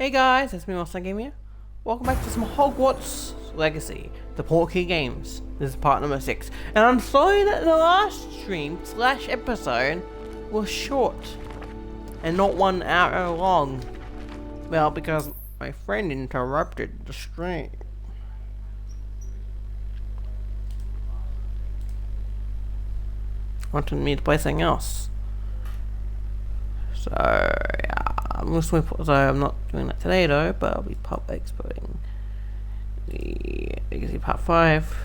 Hey guys, it's me, Monster Game here. Welcome back to some Hogwarts Legacy, the Portkey Games. This is part number 6. And I'm sorry that the last stream / episode was short and not 1 hour long. Well, because my friend interrupted the stream. Wanted me to play something else. So, yeah. I'm not doing that today though, but I'll be exporting the Legacy Part 5.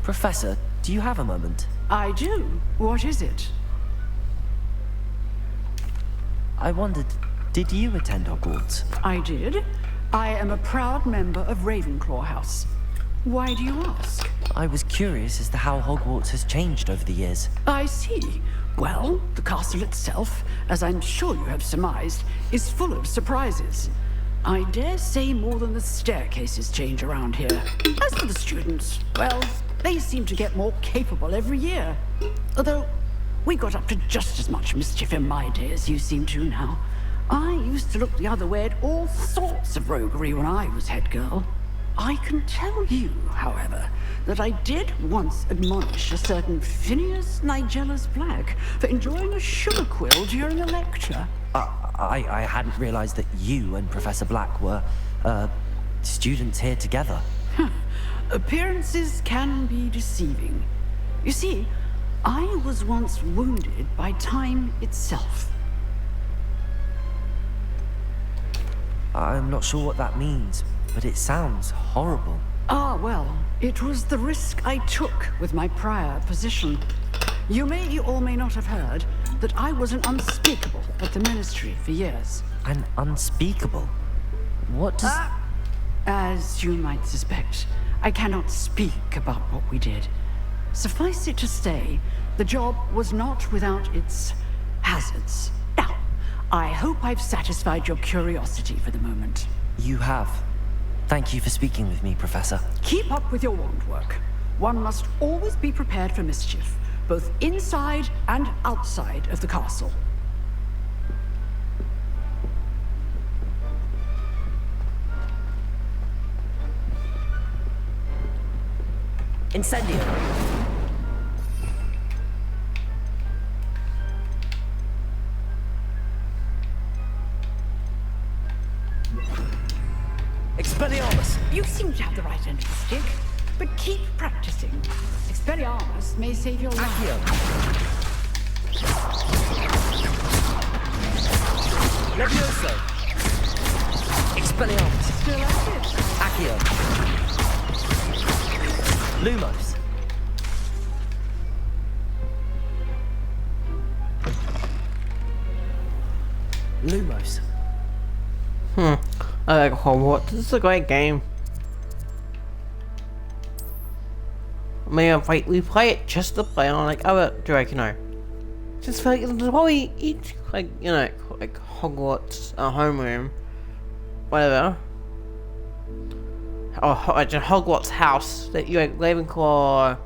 Professor, do you have a moment? I do. What is it? I wondered, did you attend Hogwarts? I did. I am a proud member of Ravenclaw House. Why do you ask? I was curious as to how Hogwarts has changed over the years. I see. Well, the castle itself, as I'm sure you have surmised, is full of surprises. I dare say more than the staircases change around here. As for the students, well, they seem to get more capable every year. Although, we got up to just as much mischief in my day as you seem to now. I used to look the other way at all sorts of roguery when I was head girl. I can tell you, however, that I did once admonish a certain Phineas Nigellus Black for enjoying a sugar quill during a lecture. I hadn't realized that you and Professor Black were, students here together. Appearances can be deceiving. You see, I was once wounded by time itself. I'm not sure what that means, but it sounds horrible. Ah, well, it was the risk I took with my prior position. You may or may not have heard that I was an unspeakable at the Ministry for years. An unspeakable? What does... As you might suspect, I cannot speak about what we did. Suffice it to say, the job was not without its hazards. Now, I hope I've satisfied your curiosity for the moment. You have. Thank you for speaking with me, Professor. Keep up with your wand work. One must always be prepared for mischief, both inside and outside of the castle. Incendio! Expelliarmus! You seem to have the right end of the stick, but keep practicing. Expelliarmus may save your life. Accio! Levioso! Expelliarmus! Still at it. Accio! Lumos! Lumos. I like Hogwarts. This is a great game. I mean, we play it just to play on like other Draco. Just like probably each like Hogwarts homeroom, whatever. Or like a Hogwarts house that you like Ravenclaw,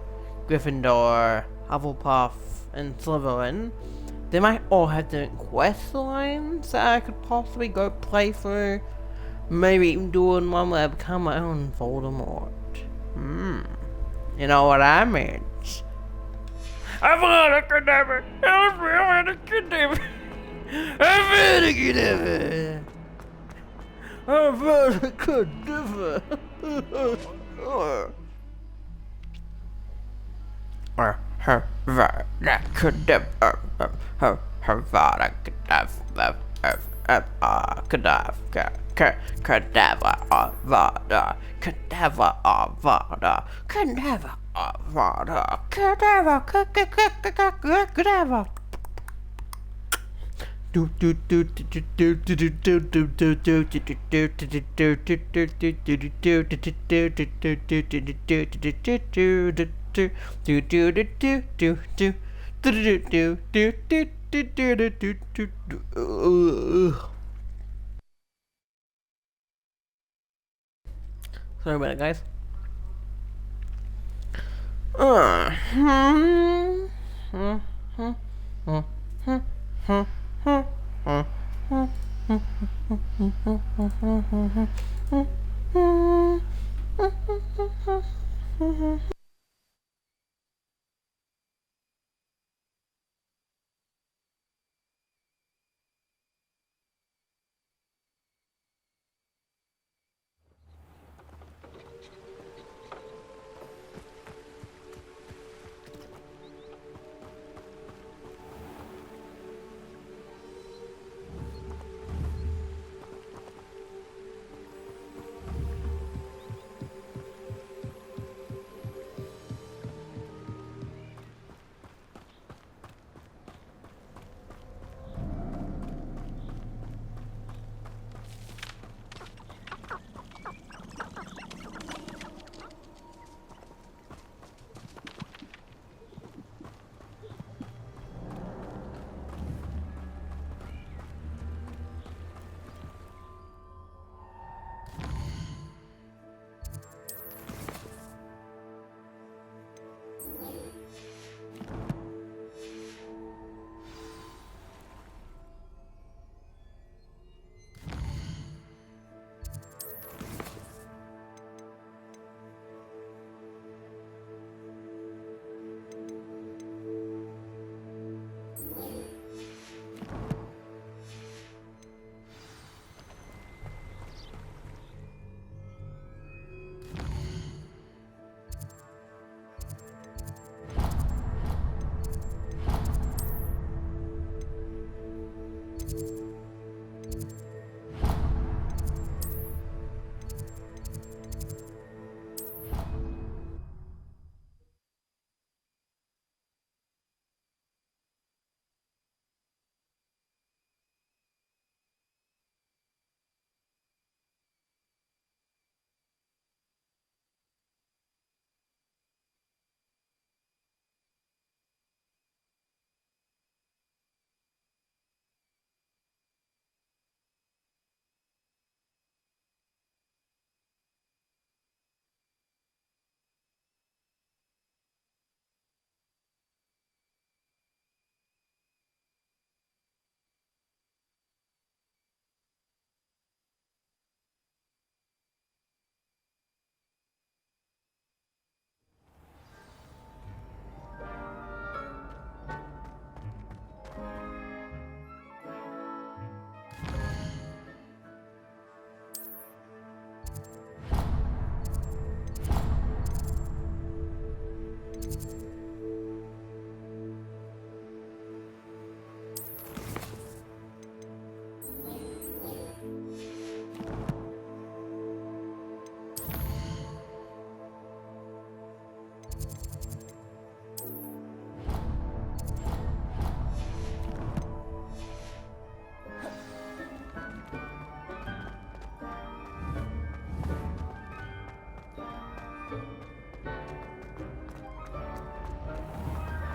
Gryffindor, Hufflepuff, and Slytherin. They might all have different quest lines that I could possibly go play through. Maybe even doing one where I become my own Voldemort. You know what I mean? I'm a cadabra! I'm a cadabra! I'm a cadabra! I'm a cadabra! Havana Kedavra, Havana Kedavra, Cadaver Avada, Cadaver Avada, Cadaver Avada, Cadaver. Sorry about it, guys.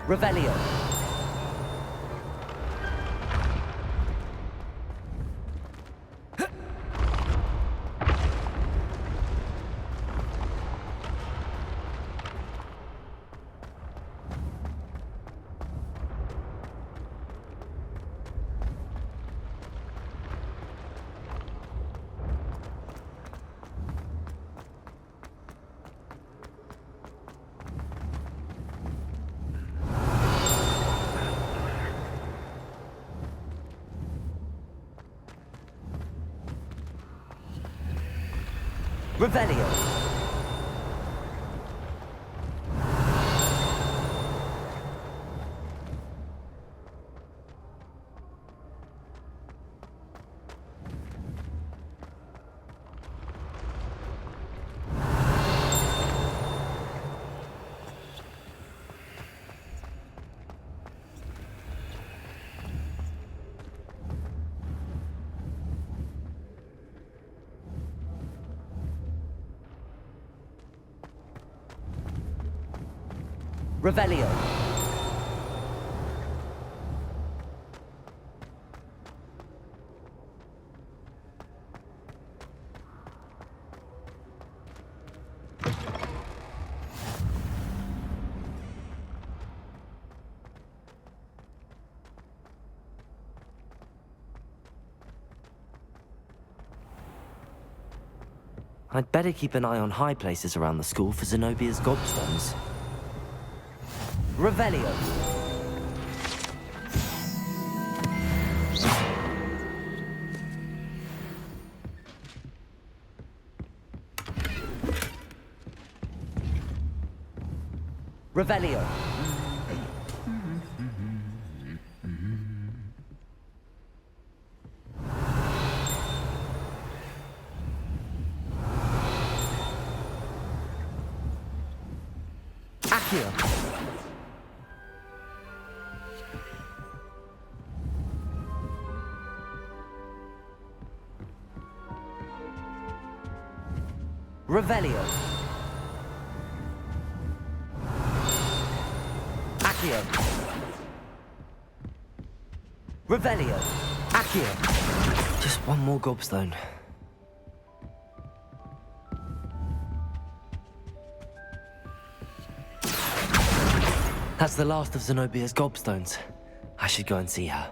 Revelio. Revelio. Revelio. I'd better keep an eye on high places around the school for Zenobia's gobstones. Revelio. Revelio. Accio. Revelio. Accio. Revelio. Accio. Just one more gobstone. That's the last of Zenobia's gobstones. I should go and see her.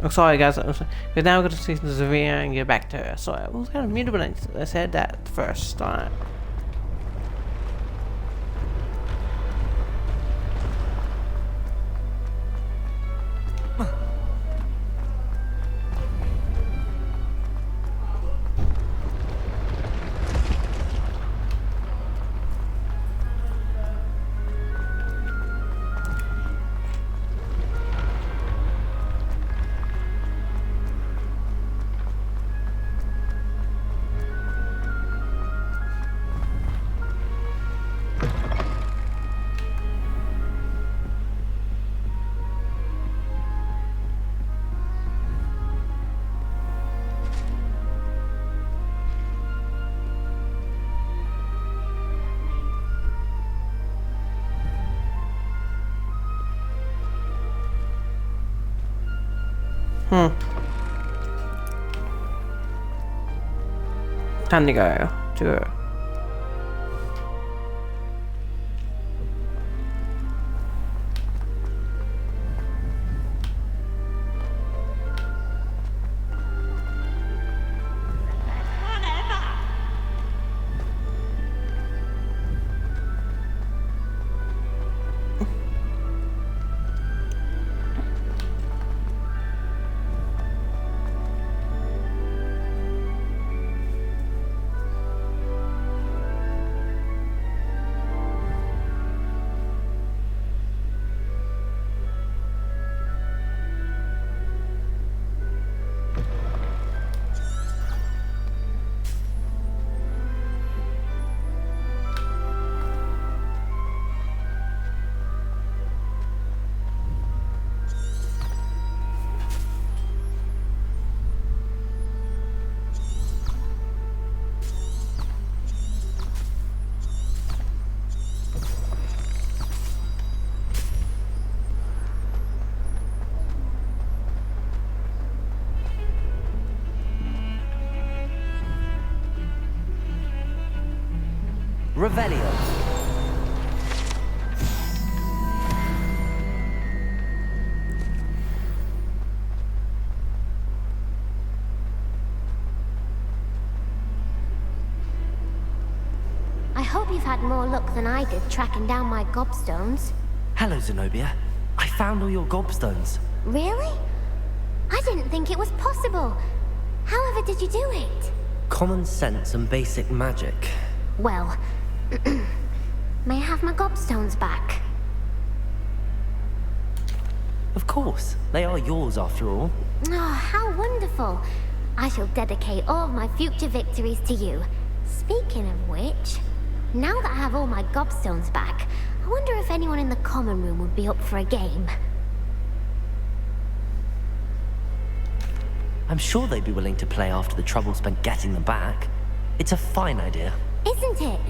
Oh, sorry guys, we're now going to see Zavia and get back to her. So I was kind of mutable. Let's head that first time. Time to go to her. Revelio. I hope you've had more luck than I did tracking down my gobstones. Hello, Zenobia. I found all your gobstones. Really? I didn't think it was possible. However did you do it? Common sense and basic magic. Well, may I have my gobstones back? Of course. They are yours after all. Oh, how wonderful. I shall dedicate all my future victories to you. Speaking of which, now that I have all my gobstones back, I wonder if anyone in the common room would be up for a game. I'm sure they'd be willing to play after the trouble spent getting them back. It's a fine idea. Isn't it?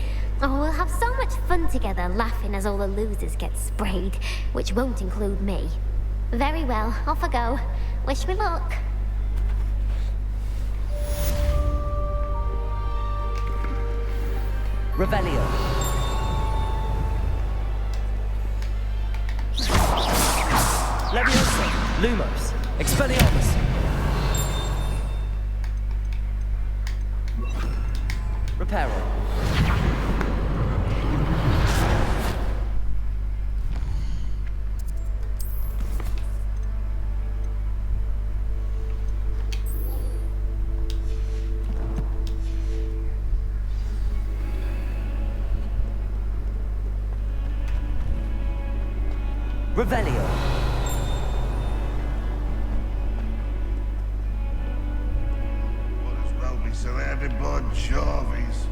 Oh, we'll have so much fun together laughing as all the losers get sprayed, which won't include me. Very well, off I go. Wish me luck. Revelio. Leviosa. Lumos. Expelliarmus. Reparo. Revelio. Might as well be surrounded by Jarvies.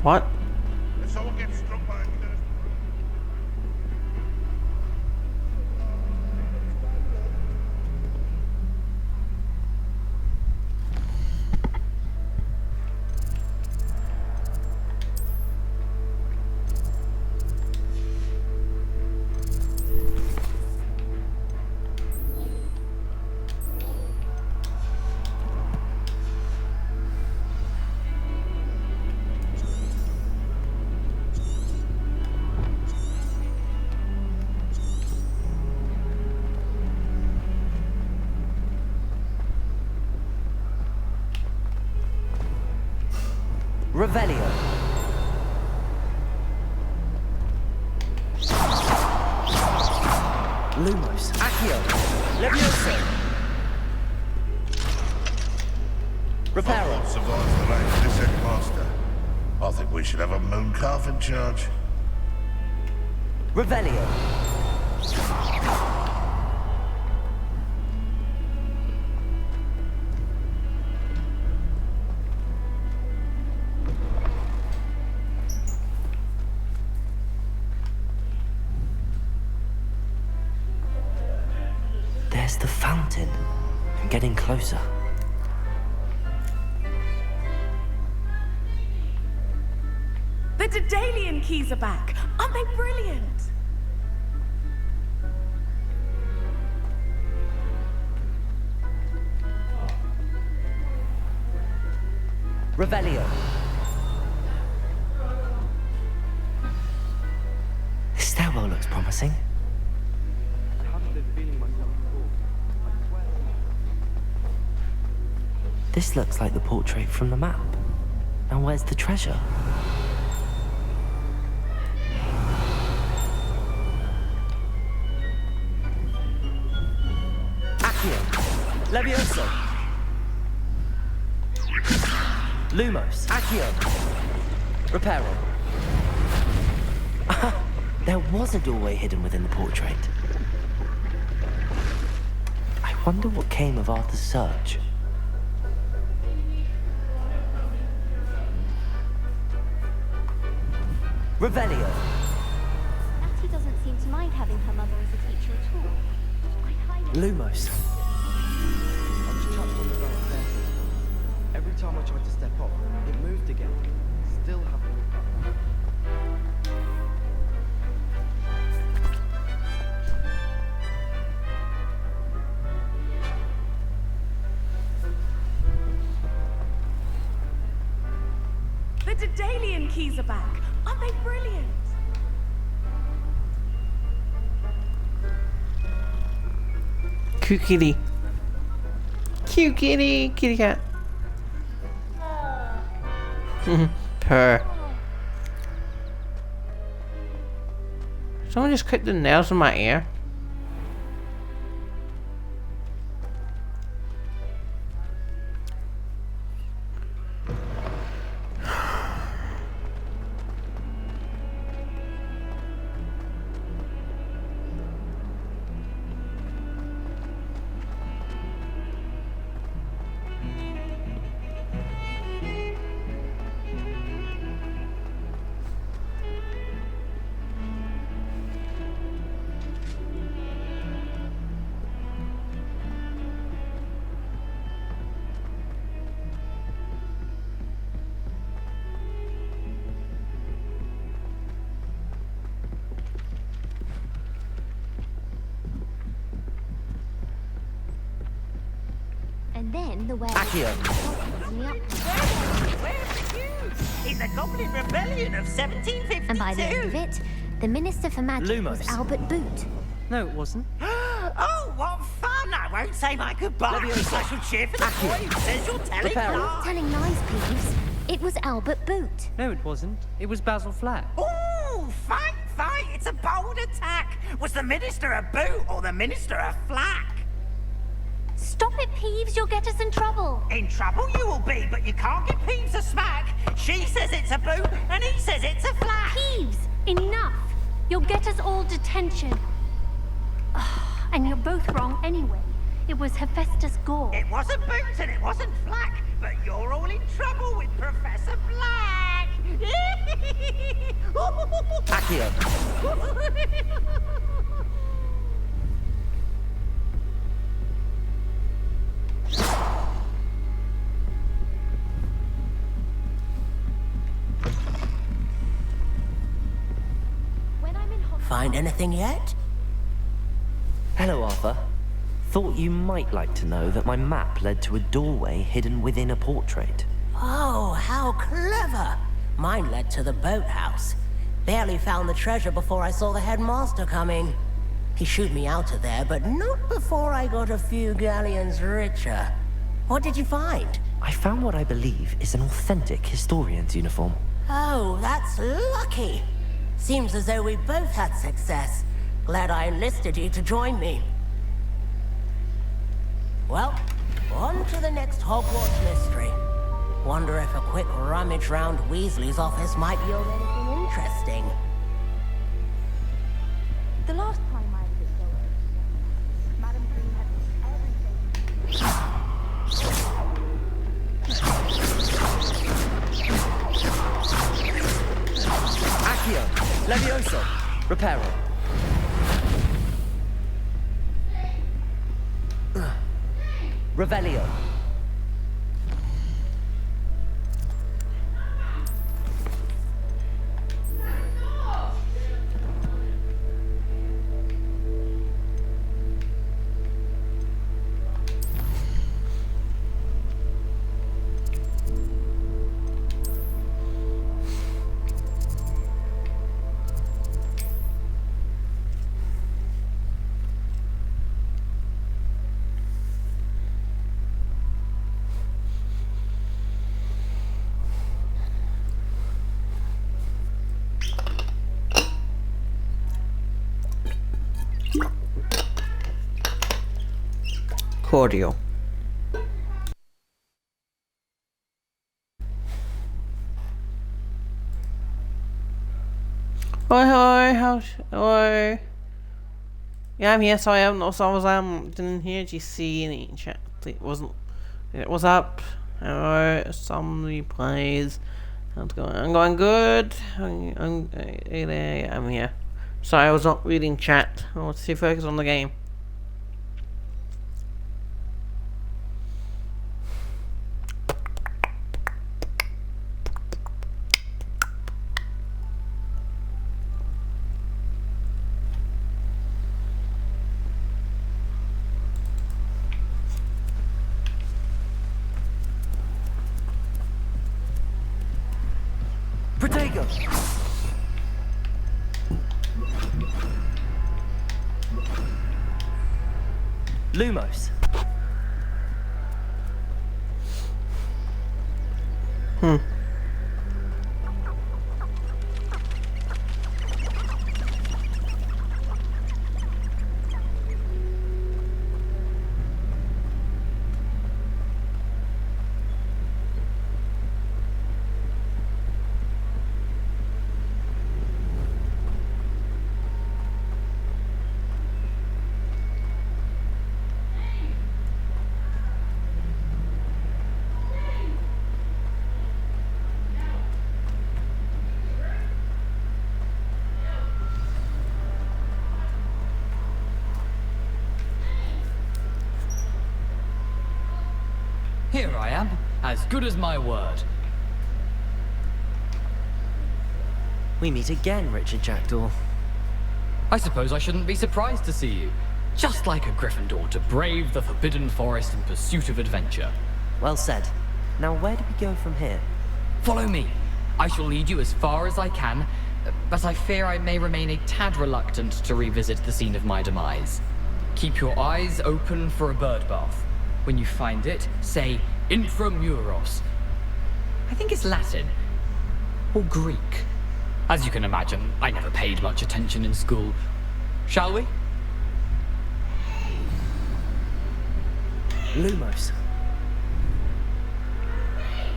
What? If someone gets struck by a curse. Revelio. Lumos. Accio. Leviosa. Reparo. Hogwarts survives the reign of this headmaster. I think we should have a moon calf in charge. Revelio. There's the fountain. I'm getting closer. The Daedalian keys are back. Aren't they brilliant? Revelio. The stairwell looks promising. This looks like the portrait from the map. Now where's the treasure? Accio. Leviosa. Lumos. Accio. Reparo. There was a doorway hidden within the portrait. I wonder what came of Arthur's search. Revelio. Natty doesn't seem to mind having her mother as a teacher at all. Lumos. I was trapped on the dark staircase. Every time I tried to step up, it moved again. Still haven't looked back. The Daedalian keys are back. Aren't they brilliant? Cute kitty. Cute kitty. Kitty cat. Purr. Someone just clipped the nails in my ear. And then the werewolf Accio. me up. In the Goblin Rebellion of 1752. And by the end of it, the Minister for Magic was Lumos. Albert Boot. No, it wasn't. Oh, what fun! I won't say my goodbyes. I shall cheer for the Accio. boy who says you're telling Prepare. lies. Telling lies, Peeves. It was Albert Boot. No, it wasn't. It was Basil Flack. Ooh, fight! It's a bold attack. Was the Minister a boot or the Minister a flack? Stop it, Peeves. You'll get us in trouble. In trouble you will be, but you can't give Peeves a smack. She says it's a boot, and he says it's a flack. Peeves, enough. You'll get us all detention. And you're both wrong anyway. It was Hephaestus Gore. It wasn't boot and it wasn't flack, but you're all in trouble with Professor Black. Accio. When I'm in Find anything yet? Hello, Arthur. Thought you might like to know that my map led to a doorway hidden within a portrait. Oh, how clever. Mine led to the boathouse. Barely found the treasure before I saw the headmaster coming. He shooed me out of there, but not before I got a few galleons richer. What did you find? I found what I believe is an authentic historian's uniform. Oh, that's lucky. Seems as though we both had success. Glad I enlisted you to join me. Well, on to the next Hogwarts mystery. Wonder if a quick rummage round Weasley's office might yield anything interesting. The last time I was at Hogwarts, Madam Green had everything. Accio. Levioso. Reparo. Revelio. Cordial. Hello. Yeah, I'm here. Sorry, I haven't. Also, didn't hear. Did you see any chat? It wasn't. It was up. Hello. Some replays. How's it going? I'm going good. I'm here. Sorry, I was not reading chat. I want to focus on the game. Protego. Lumos. Here I am, as good as my word. We meet again, Richard Jackdaw. I suppose I shouldn't be surprised to see you. Just like a Gryffindor to brave the Forbidden Forest in pursuit of adventure. Well said. Now where do we go from here? Follow me. I shall lead you as far as I can, but I fear I may remain a tad reluctant to revisit the scene of my demise. Keep your eyes open for a bird bath. When you find it, say Intramuros. I think it's Latin. Or Greek. As you can imagine, I never paid much attention in school. Shall we? Lumos.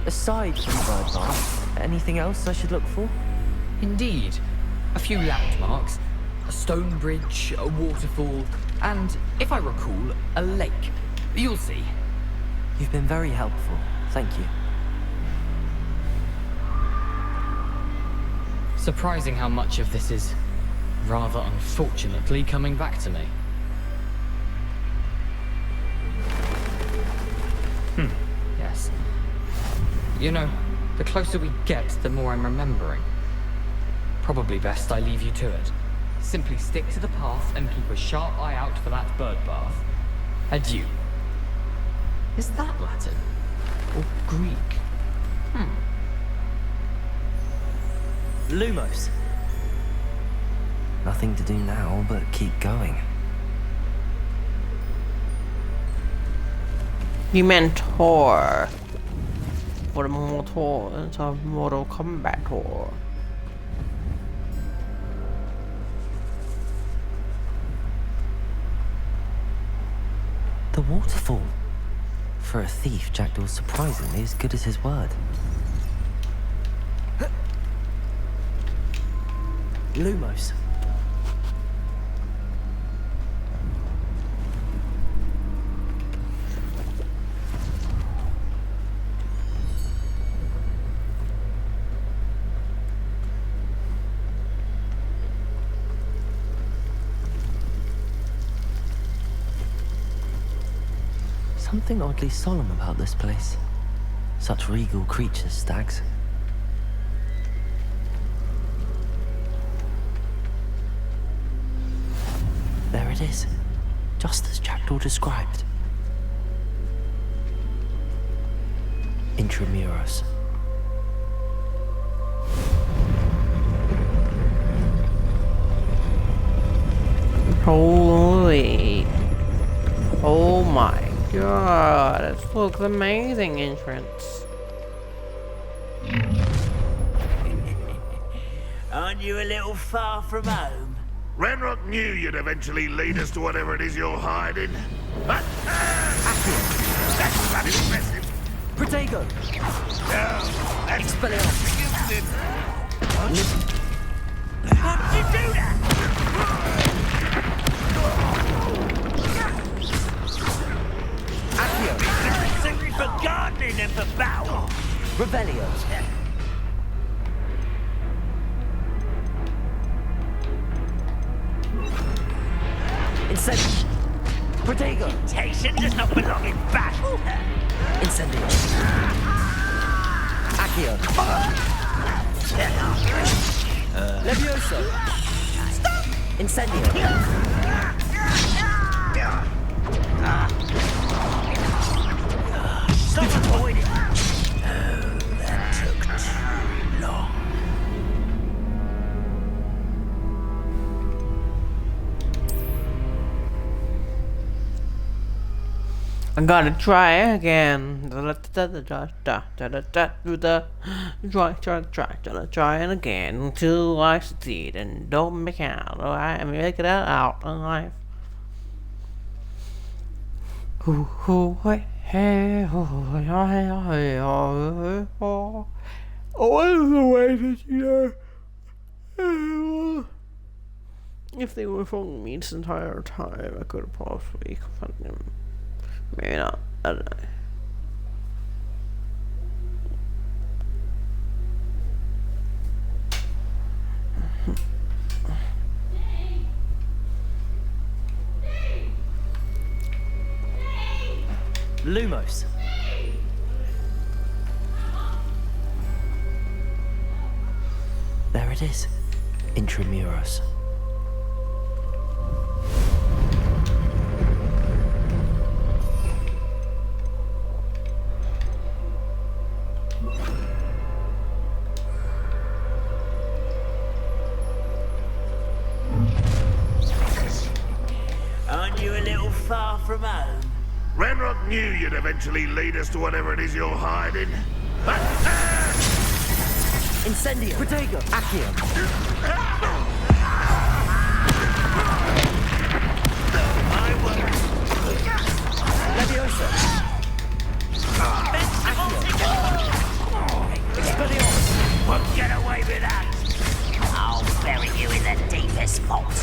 Aside from bird bath, anything else I should look for? Indeed. A few landmarks. A stone bridge, a waterfall, and, if I recall, a lake. You'll see. You've been very helpful. Thank you. Surprising how much of this is, rather unfortunately, coming back to me. Yes. You know, the closer we get, the more I'm remembering. Probably best I leave you to it. Simply stick to the path and keep a sharp eye out for that bird bath. Adieu. Is that Latin? Or Greek? Lumos. Nothing to do now but keep going. You meant tour. For the motor, it's a Mortal Kombat tour. The waterfall. For a thief, Jackdaw's surprisingly as good as his word. Lumos. Something oddly solemn about this place. Such regal creatures, stags. There it is, just as Jackdaw described. Intramuros. Holy. Oh my god, this looks amazing entrance. Aren't you a little far from home? Renrock knew you'd eventually lead us to whatever it is you're hiding. That's bloody impressive. Protego! No, that's Expelliarmus! How did you do that? Accio! Simply for gardening and for battle. Revelio! Incendio! Protego! Temptation does not belong in battle. Incendio! Accio! Levioso! Stop! Incendio! Stop avoiding. Oh, that took too long. I gotta try again. Try it again until I succeed and don't make out. Alright, I mean, make it out in life. What is the way that you know? If they were following me this entire time, I could have possibly confronted them. Maybe not. I don't know. Lumos. There it is. Intramuros. knew you'd eventually lead us to whatever it is you're hiding. Incendio! Protego! Accio! Leviosa! Expelliarmus! Won't get away with that. I'll bury you in the deepest vault.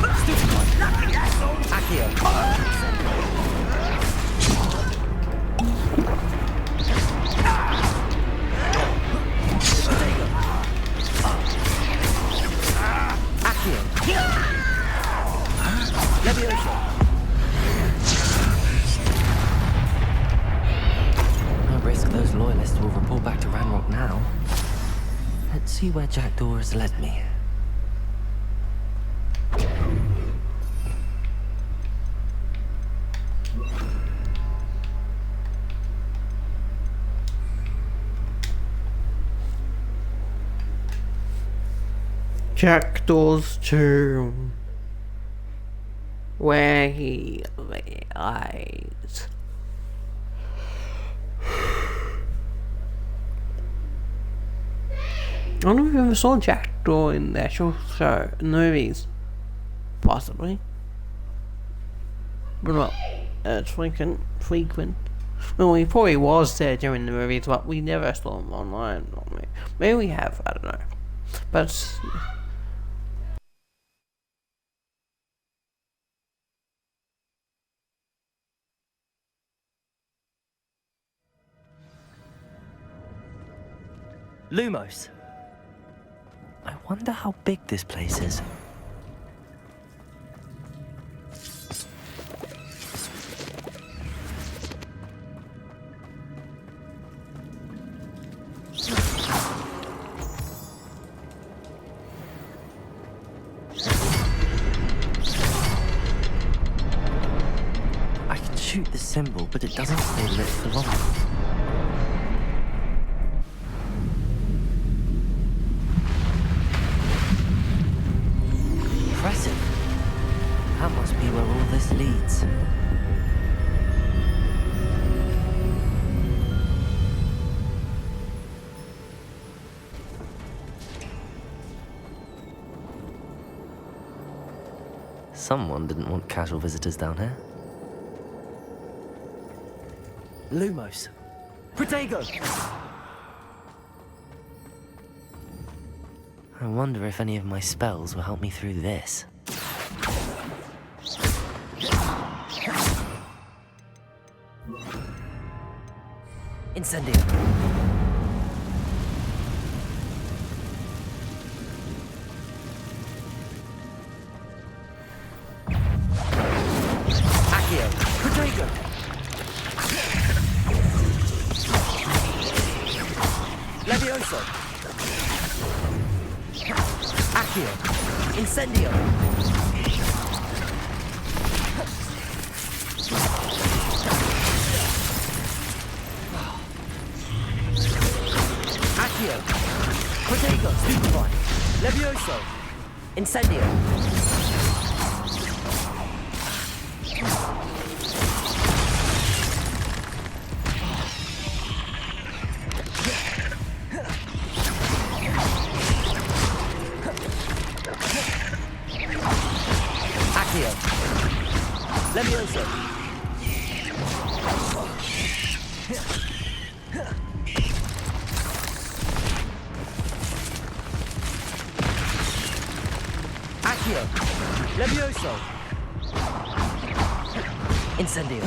Lucky that's all. Accio! No risk those loyalists will report back to Ranrock now. Let's see where Jackdaw has led me. Jackdaw's tomb, where he lies. I don't know if you ever saw Jackdaw in the actual show, in the movies. Possibly. But not as frequent. Well, he probably was there during the movies, but we never saw him online. Maybe we have, I don't know. But Lumos! I wonder how big this place is. I can shoot the symbol, but it doesn't stay lit for long. Impressive. That must be where all this leads. Someone didn't want casual visitors down here. Lumos. Protego! I wonder if any of my spells will help me through this. Incendio. Accio. Protego. Levioso. Accio. Incendio. Accio. Protego. Stupefy. Levioso. Incendio. Levioso. Accio. Levioso. Incendio.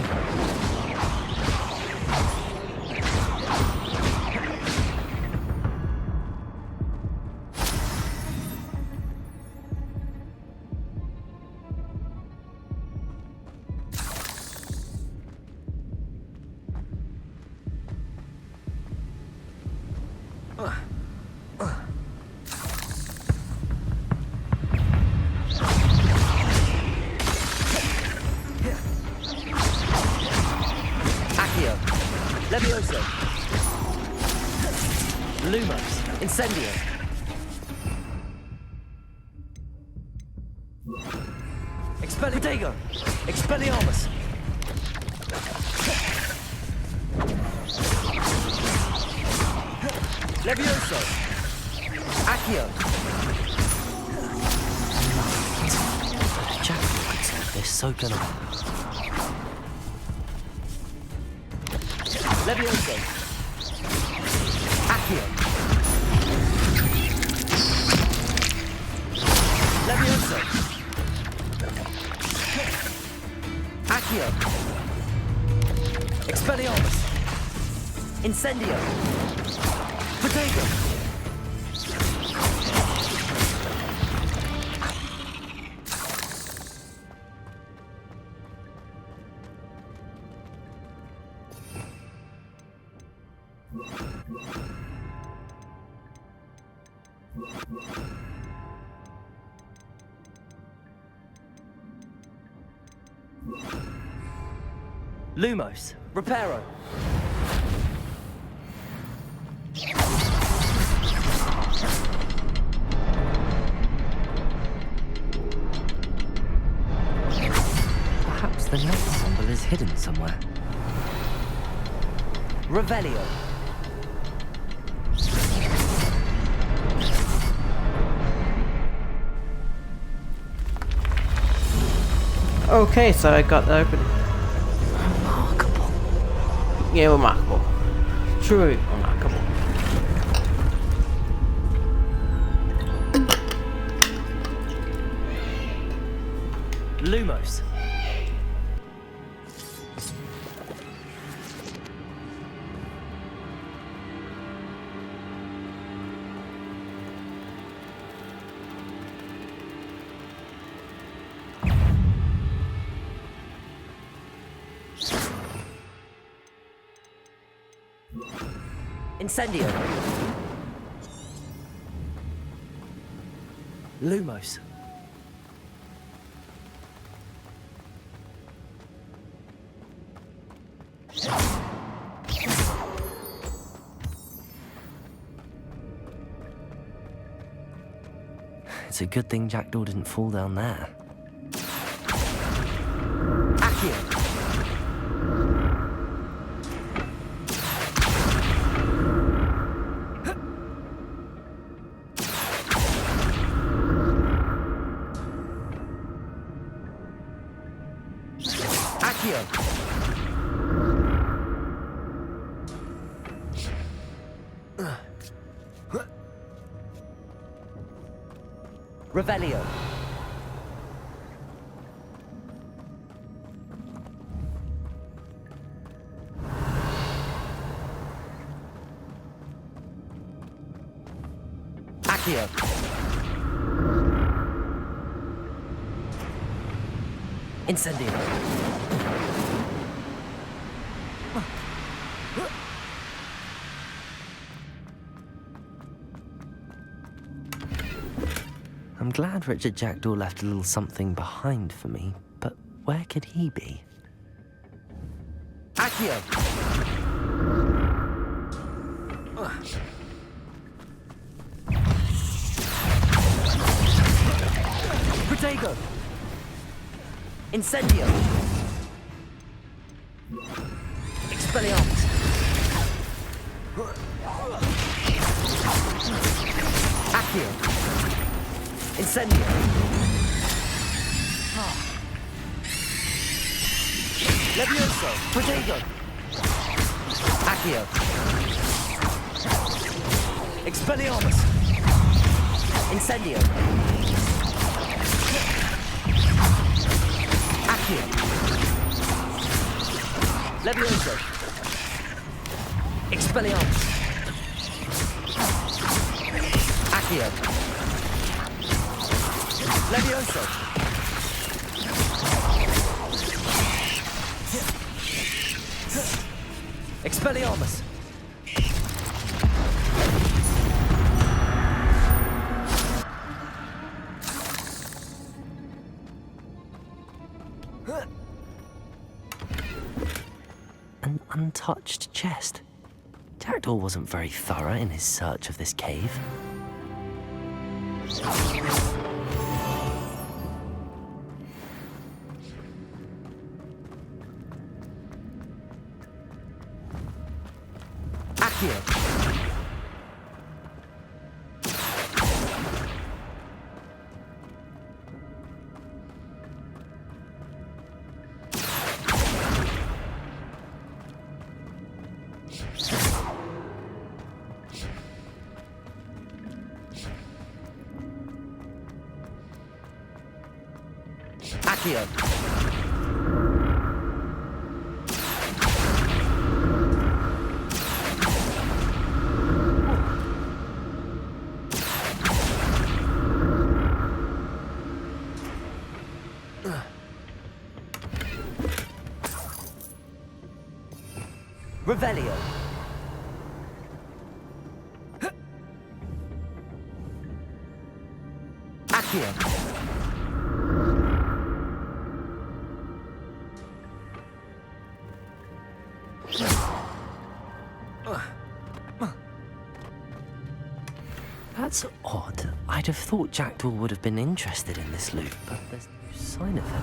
Levioso. Lumos. Incendio. Protego. Expelliarmus. Levioso! Accio! Jackdaw could solve this so can I. Levioso! Accio! Levioso! Accio! Expelliarmus! Incendio! Potato! Lumos, Reparo. Perhaps the next symbol is hidden somewhere. Revelio. Okay, so I got that open. Remarkable. Yeah, remarkable. Truly remarkable. Lumos. Incendio. Lumos. It's a good thing Jackdaw didn't fall down there. Accio. Revelio. Accio. Incendio. I'm glad Richard Jackdaw left a little something behind for me, but where could he be? Accio! Protego! Incendio! Expelliarmus! Accio! Incendio! Levioso! Protego! Accio! Expelliarmus! Incendio! Accio! Levioso! Expelliarmus! Accio! Levioso! Expelliarmus! An untouched chest. Jackdaw wasn't very thorough in his search of this cave. Accio. Accio. Revelio. Accio. That's odd. I'd have thought Jackdaw would have been interested in this loot, but there's no sign of him.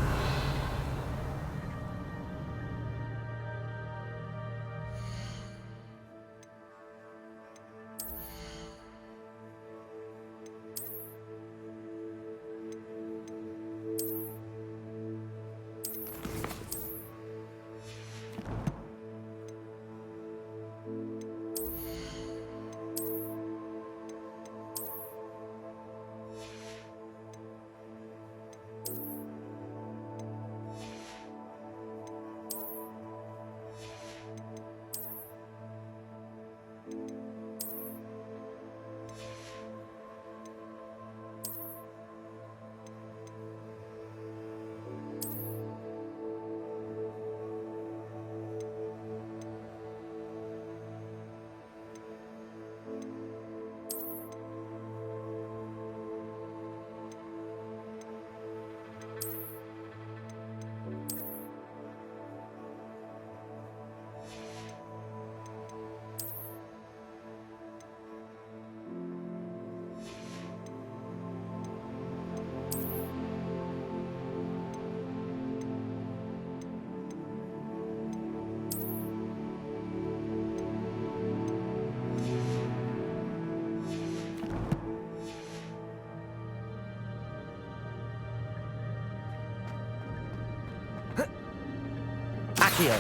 Accio.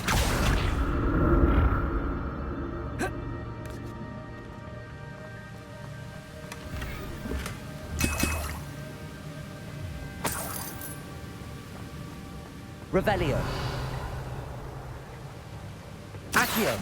Revelio. Accio.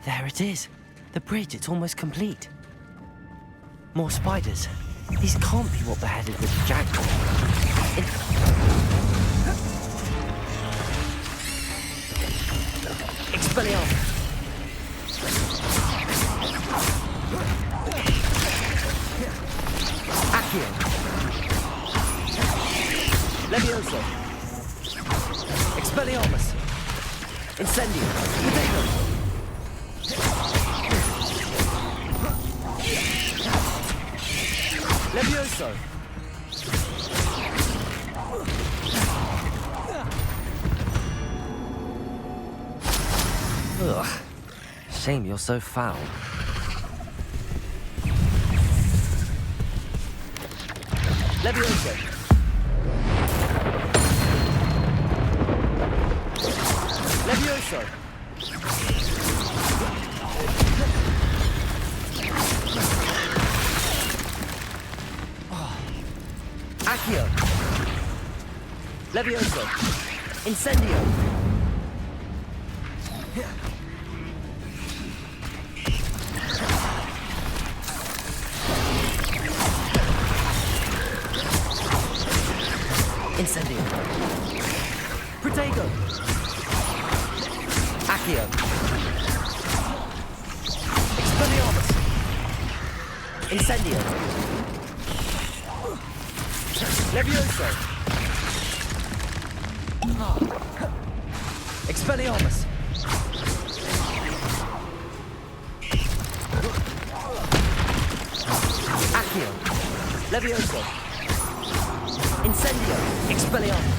There it is. The bridge, it's almost complete. More spiders. These can't be what beheaded the Jackdaw. Expelliarmus. Accio. Levioso. Expelliarmus. Incendio. Potato. Levioso. Ugh. Shame you're so foul. Levioso. Levioso. Accio. Levioso. Incendio. Incendio. Protego. Accio. Expelliarmus. Incendio. Levioso. Expelliarmus. Accio. Levioso. Incendio. Expelliarmus.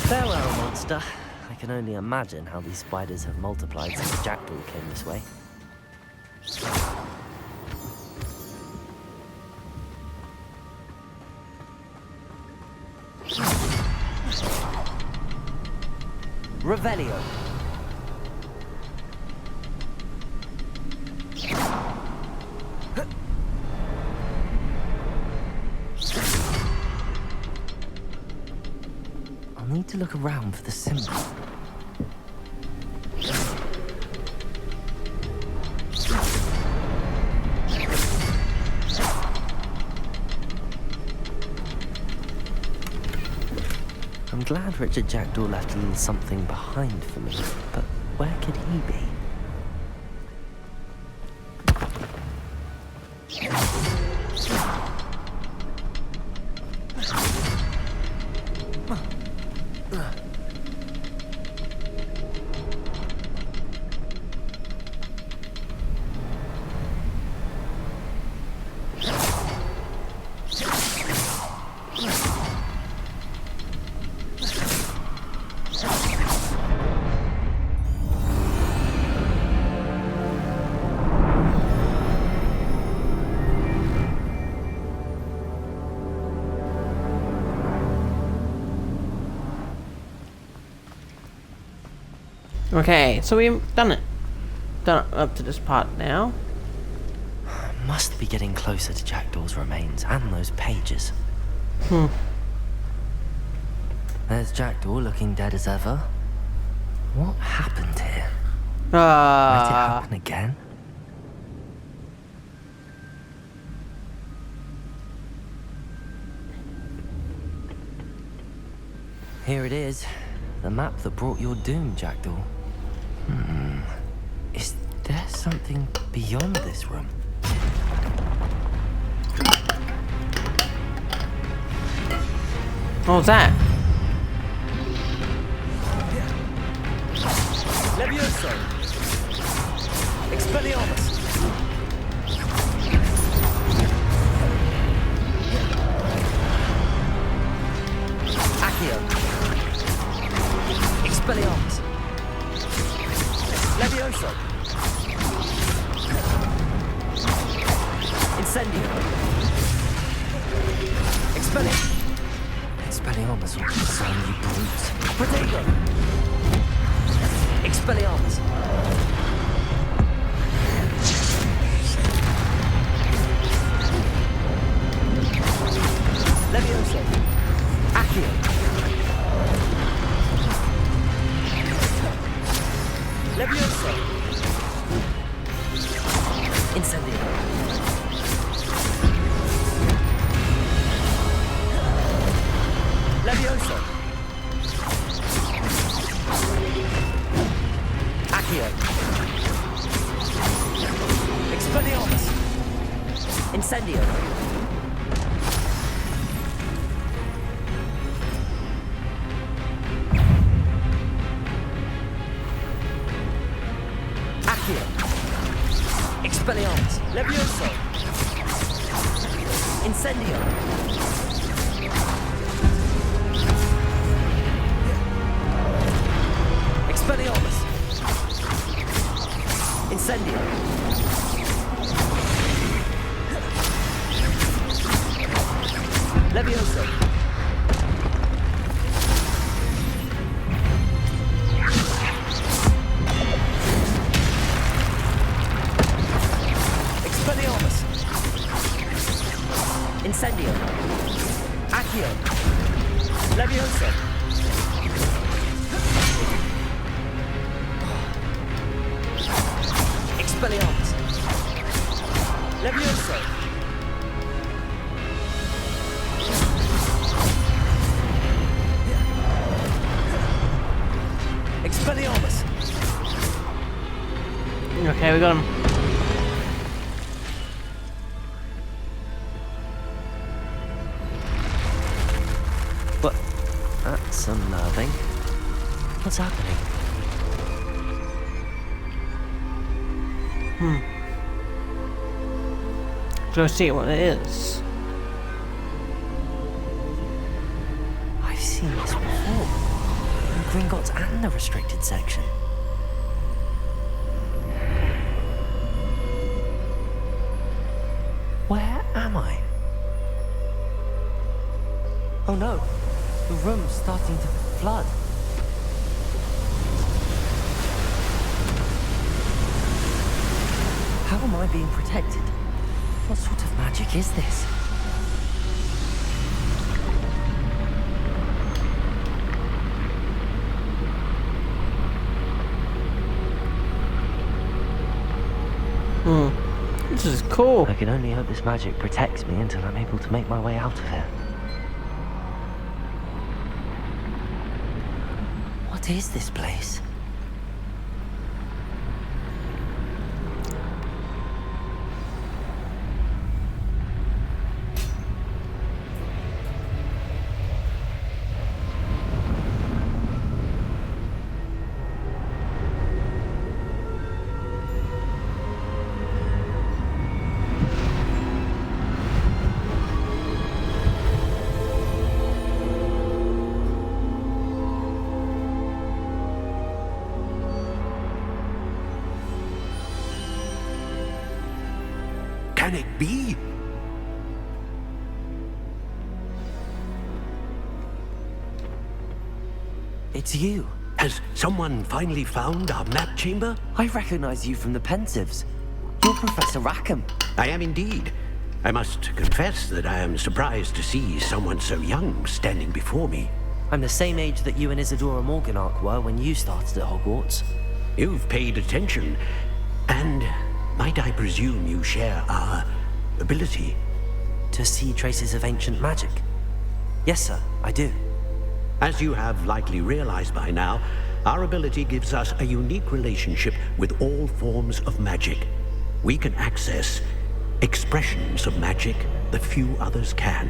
Farewell, monster. I can only imagine how these spiders have multiplied since Jackdaw came this way. Revelio. I'll need to look around for the symbol. I'm glad Richard Jackdaw left a little something behind for me, but where could he be? Okay, so we've done it. Done it up to this part now. Must be getting closer to Jackdaw's remains and those pages. There's Jackdaw looking dead as ever. What happened here? Might it happen again? Here it is. The map that brought your doom, Jackdaw. Is there something beyond this room? What was that? Levioso! Expelliarmus! Accio! Expelliarmus! Levioso! Incendio! Expelliarmus will disarm you brutes. Protego! Expelliarmus! Levioso! Accio! Levioso! Incendio! Levioso! Accio! Expelliarmus! Incendio! Accio! Expelliarmus! Levioso! Incendio! Expelliarmus! Incendio! Levioso! Expelliarmus! Incendio! Accio! Levioso! Expelliarmus! Levioso! Expelliarmus! Okay, we got him. But that's unnerving. What's happening? Go see what it is. I've seen this before. Gringotts and the restricted section. Where am I? Oh no, the room's starting to flood. How am I being protected? What sort of magic is this? This is cool. I can only hope this magic protects me until I'm able to make my way out of here. What is this place? Can it be? It's you. Has someone finally found our map chamber? I recognize you from the Pensives. You're Professor Rackham. I am indeed. I must confess that I am surprised to see someone so young standing before me. I'm the same age that you and Isadora Morganach were when you started at Hogwarts. You've paid attention, and might I presume you share our ability? To see traces of ancient magic? Yes, sir, I do. As you have likely realized by now, our ability gives us a unique relationship with all forms of magic. We can access expressions of magic that few others can.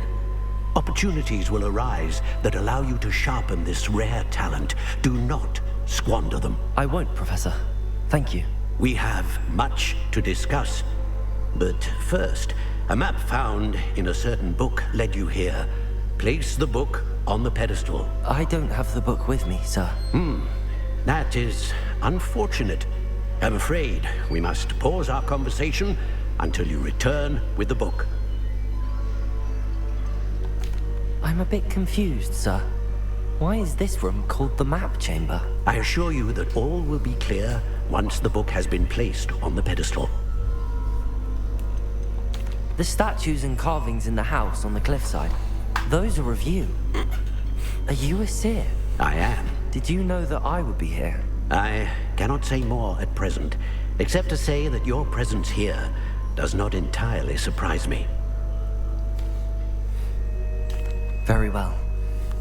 Opportunities will arise that allow you to sharpen this rare talent. Do not squander them. I won't, Professor. Thank you. We have much to discuss. But first, a map found in a certain book led you here. Place the book on the pedestal. I don't have the book with me, sir. That is unfortunate. I'm afraid we must pause our conversation until you return with the book. I'm a bit confused, sir. Why is this room called the map chamber? I assure you that all will be clear once the book has been placed on the pedestal. The statues and carvings in the house on the cliffside, those are of you. Are you a seer? I am. Did you know that I would be here? I cannot say more at present, except to say that your presence here does not entirely surprise me. Very well.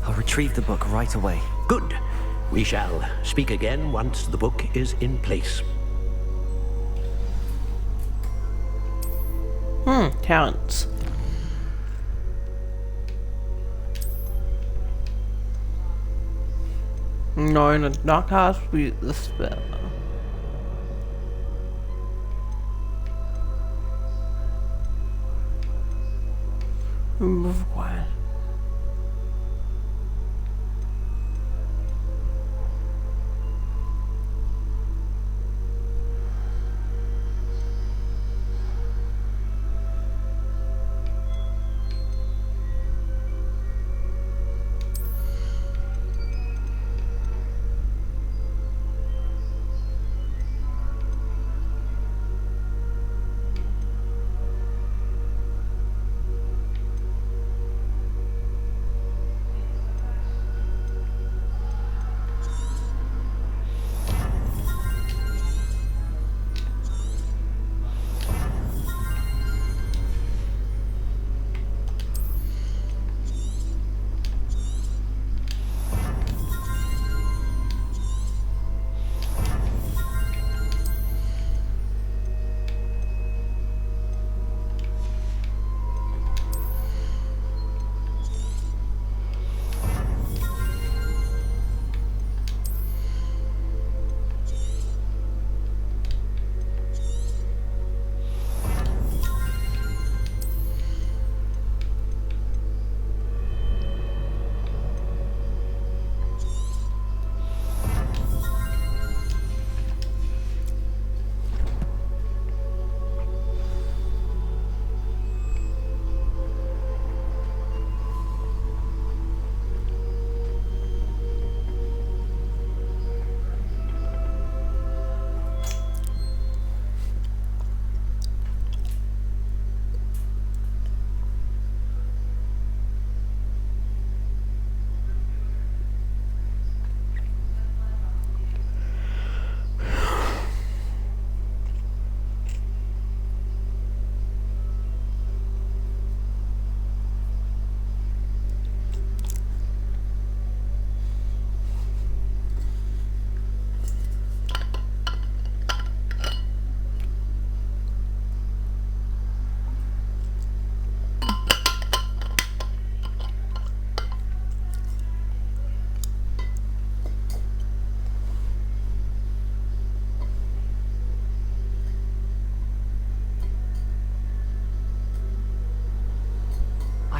I'll retrieve the book right away. Good. We shall speak again once the book is in place. Talents. No, in a dark house, we the spell. Remove one.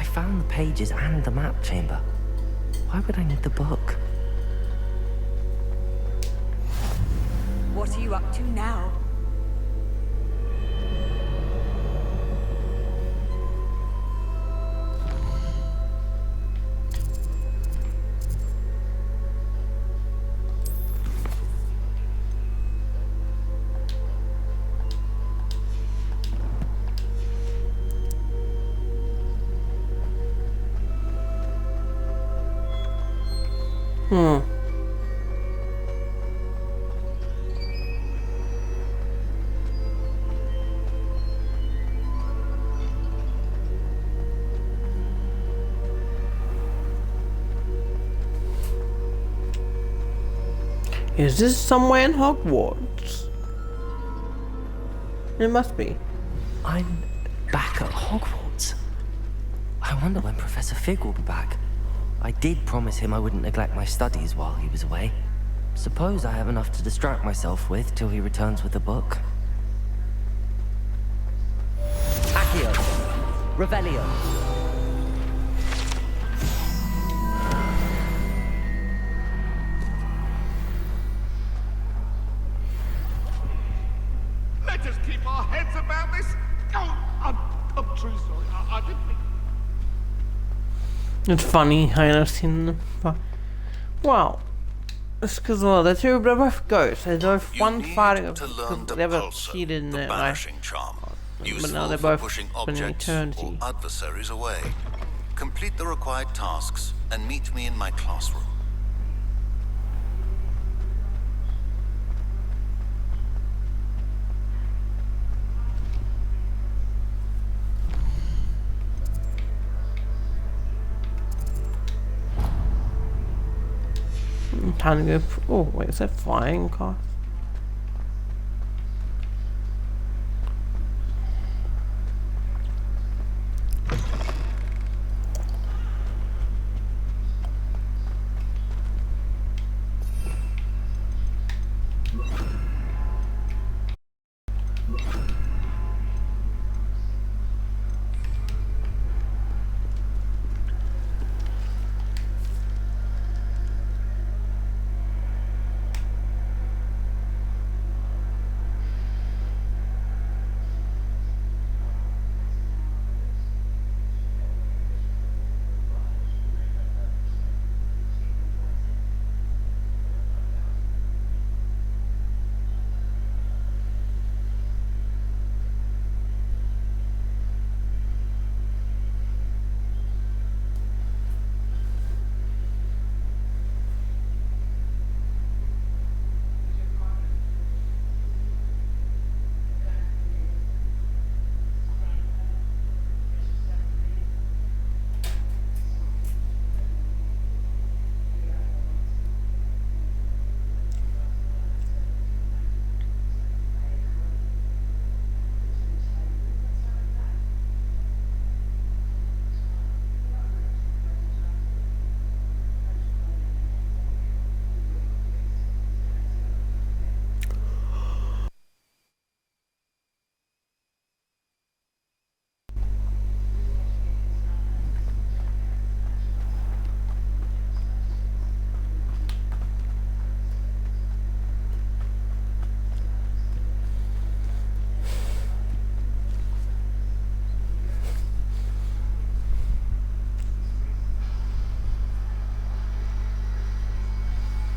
found the pages and the map chamber. Why would I need the book? What are you up to now? Is this somewhere in Hogwarts? It must be. I'm back at Hogwarts. I wonder when Professor Fig will be back. I did promise him I wouldn't neglect my studies while he was away. Suppose I have enough to distract myself with till he returns with the book. Accio. Revelio. Let us keep our heads about this. Oh, I'm truly sorry. I didn't mean... It's funny, I understand them. But, well, it's because, well, the two are both ghosts. There's both one fighting of never cheated in it, like, but now they're both in eternity. Or adversaries away. Complete the required tasks and meet me in my classroom. Time to go. Oh, wait, is that flying car?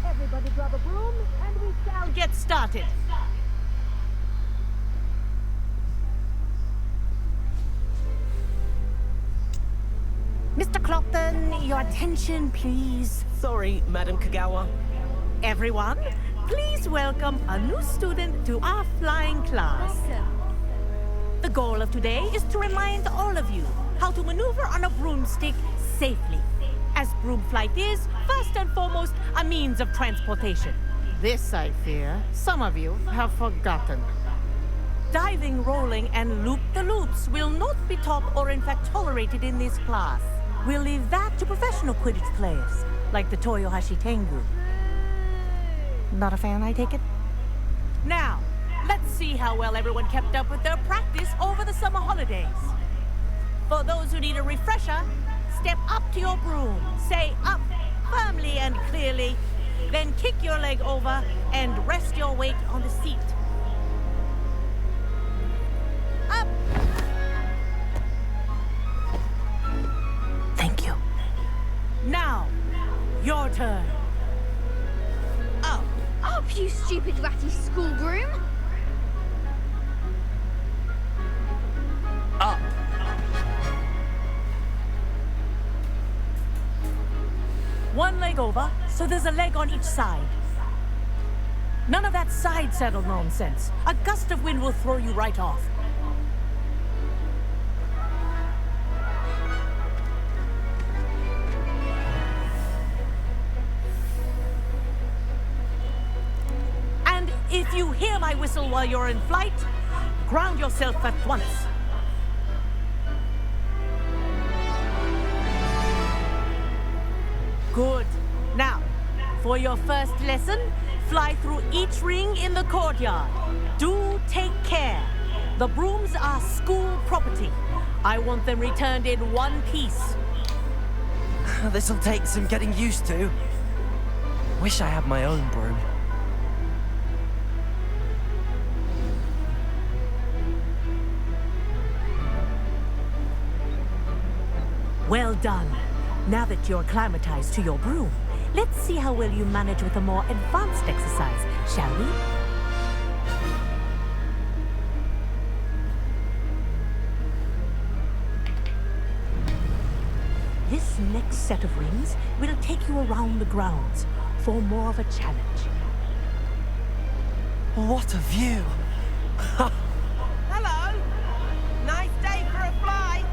Everybody grab a broom, and we shall get started. Mr. Clopton, your attention, please. Sorry, Madam Kagawa. Everyone, please welcome a new student to our flying class. The goal of today is to remind all of you how to maneuver on a broomstick safely, as broom flight is, first and foremost, a means of transportation. This, I fear, some of you have forgotten. Diving, rolling, and loop-the-loops will not be taught or in fact tolerated in this class. We'll leave that to professional Quidditch players, like the Toyohashi Tengu. Not a fan, I take it? Now, let's see how well everyone kept up with their practice over the summer holidays. For those who need a refresher, step up to your broom, say up firmly and clearly, then kick your leg over and rest your weight on the seat. Up! Thank you. Now, your turn. Up. Up, you stupid ratty schoolgroom! Up. One leg over, so there's a leg on each side. None of that side saddle nonsense. A gust of wind will throw you right off. And if you hear my whistle while you're in flight, ground yourself at once. Good. Now, for your first lesson, fly through each ring in the courtyard. Do take care. The brooms are school property. I want them returned in one piece. This'll take some getting used to. Wish I had my own broom. Well done. Now that you're acclimatized to your broom, let's see how well you manage with a more advanced exercise, shall we? This next set of rings will take you around the grounds for more of a challenge. What a view! Hello! Nice day for a flight!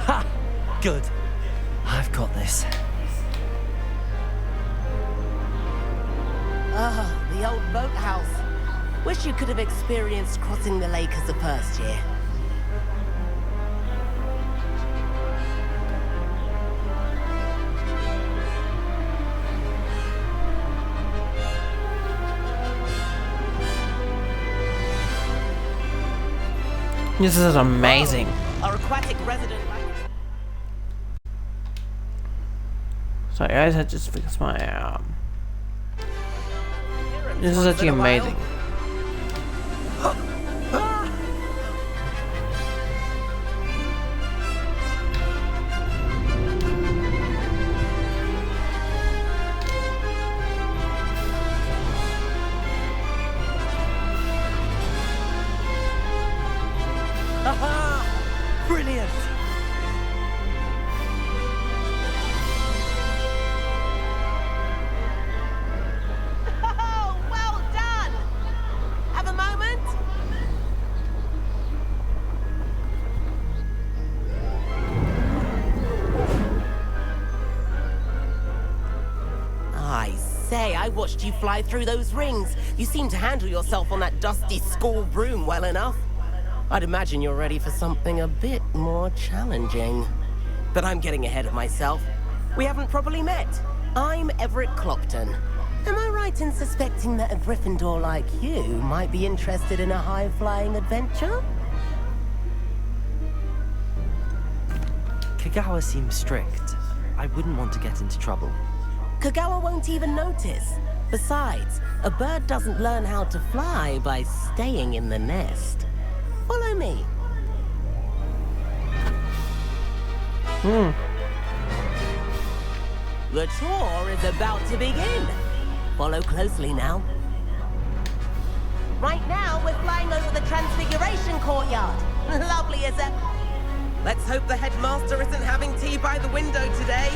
Ha! Good. I've got this. Ah, the old boathouse. Wish you could have experienced crossing the lake as a first year. This is amazing. Our aquatic resident. Sorry guys, I just fixed my This is actually amazing. Brilliant! Oh, well done! Have a moment? I say, I watched you fly through those rings. You seem to handle yourself on that dusty school broom well enough. I'd imagine you're ready for something a bit more challenging. But I'm getting ahead of myself. We haven't properly met. I'm Everett Clopton. Am I right in suspecting that a Gryffindor like you might be interested in a high-flying adventure? Kagawa seems strict. I wouldn't want to get into trouble. Kagawa won't even notice. Besides, a bird doesn't learn how to fly by staying in the nest. Follow me. The tour is about to begin. Follow closely now. Right now, we're flying over the Transfiguration Courtyard. Lovely, is it? Let's hope the headmaster isn't having tea by the window today.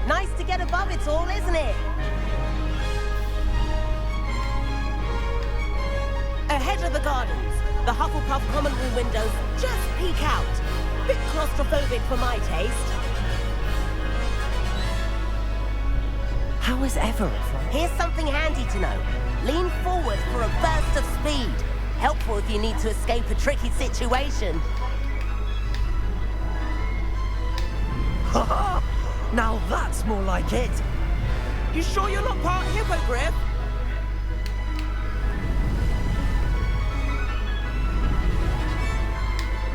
Nice to get above it all, isn't it? Ahead of the gardens, the Hufflepuff common room windows just peek out. Bit claustrophobic for my taste. How is Everett flying? Here's something handy to know. Lean forward for a burst of speed. Helpful if you need to escape a tricky situation. Now that's more like it. You sure you're not part hippogriff?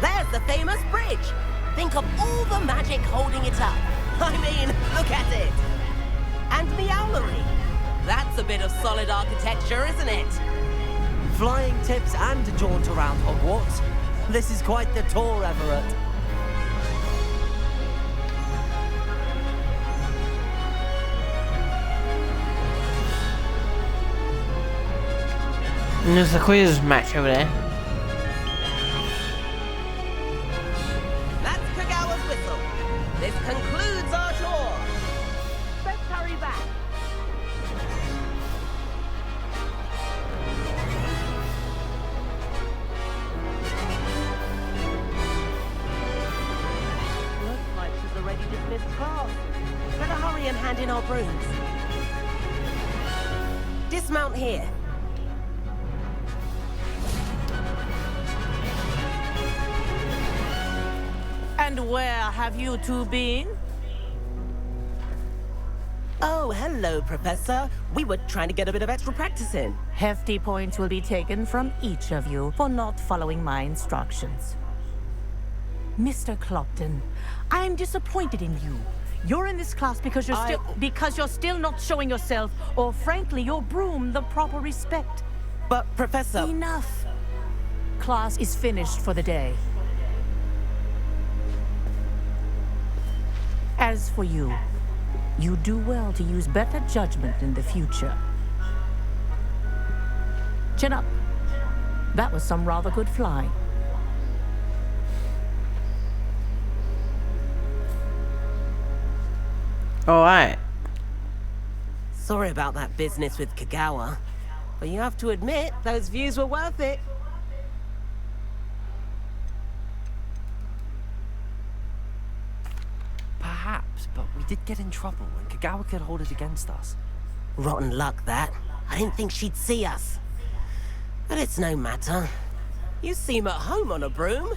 There's the famous bridge. Think of all the magic holding it up. I mean, look at it. And the owlery. That's a bit of solid architecture, isn't it? Flying tips and a jaunt around Hogwarts. This is quite the tour, Everett. And there's the quiz match over there. That's Kagawa's whistle. This concludes our tour. Let's hurry back. Looks like she's already dismissed class. Better hurry and hand in our brooms. Dismount here. And where have you two been? Oh, hello, Professor. We were trying to get a bit of extra practice in. Hefty points will be taken from each of you for not following my instructions. Mr. Clopton, I'm disappointed in you. You're in this class because you're still not showing yourself, or frankly, your broom the proper respect. But, Professor... Enough. Class is finished for the day. As for you, you do well to use better judgment in the future. Chin up. That was some rather good flying. Alright. Sorry about that business with Kagawa, but you have to admit, those views were worth it. Perhaps, but we did get in trouble and Kagawa could hold it against us. Rotten luck, that. I didn't think she'd see us. But it's no matter. You seem at home on a broom.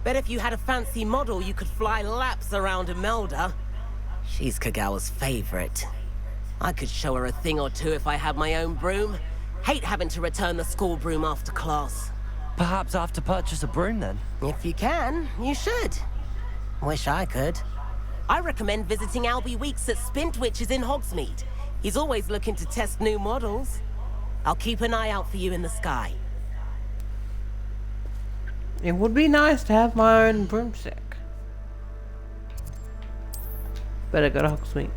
Bet if you had a fancy model, you could fly laps around Imelda. She's Kagawa's favorite. I could show her a thing or two if I had my own broom. Hate having to return the school broom after class. Perhaps I have to purchase a broom then? If you can, you should. Wish I could. I recommend visiting Albie Weeks at Spintwitches in Hogsmeade. He's always looking to test new models. I'll keep an eye out for you in the sky. It would be nice to have my own broomstick. Better go to Hogsmeade.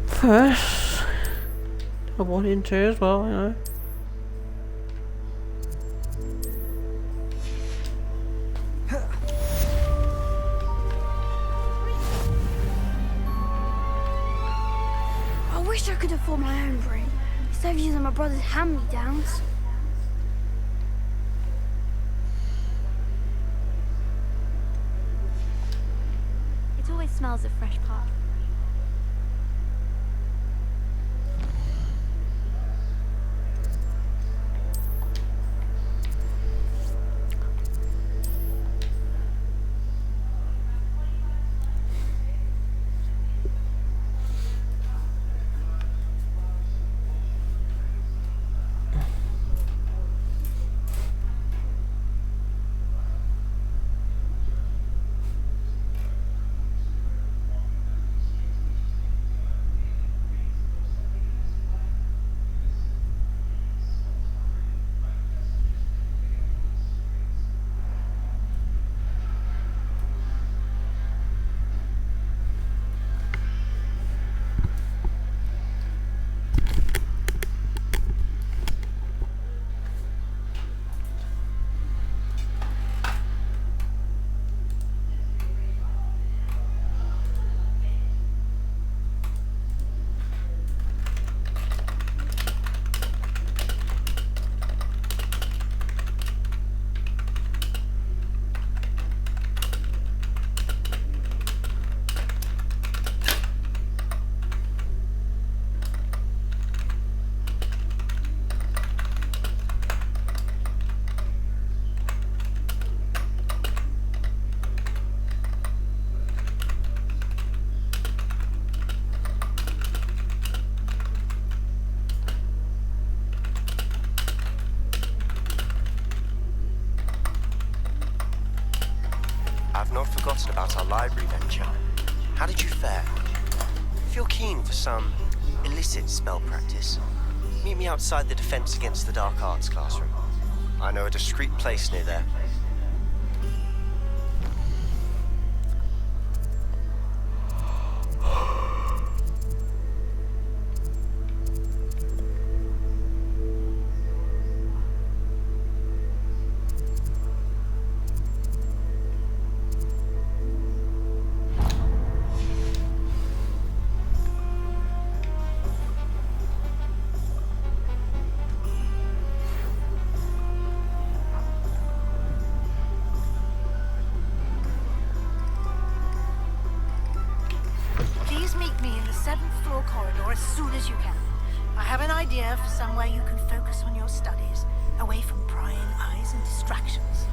First, I bought into as well, you know. I wish I could afford my own broom, instead of using my brother's hand-me-downs. It always smells of fresh park. library venture. How did you fare? If you're keen for some illicit spell practice, meet me outside the Defense Against the Dark Arts classroom. I know a discreet place near there. Please meet me in the 7th floor corridor as soon as you can. I have an idea for somewhere you can focus on your studies, away from prying eyes and distractions.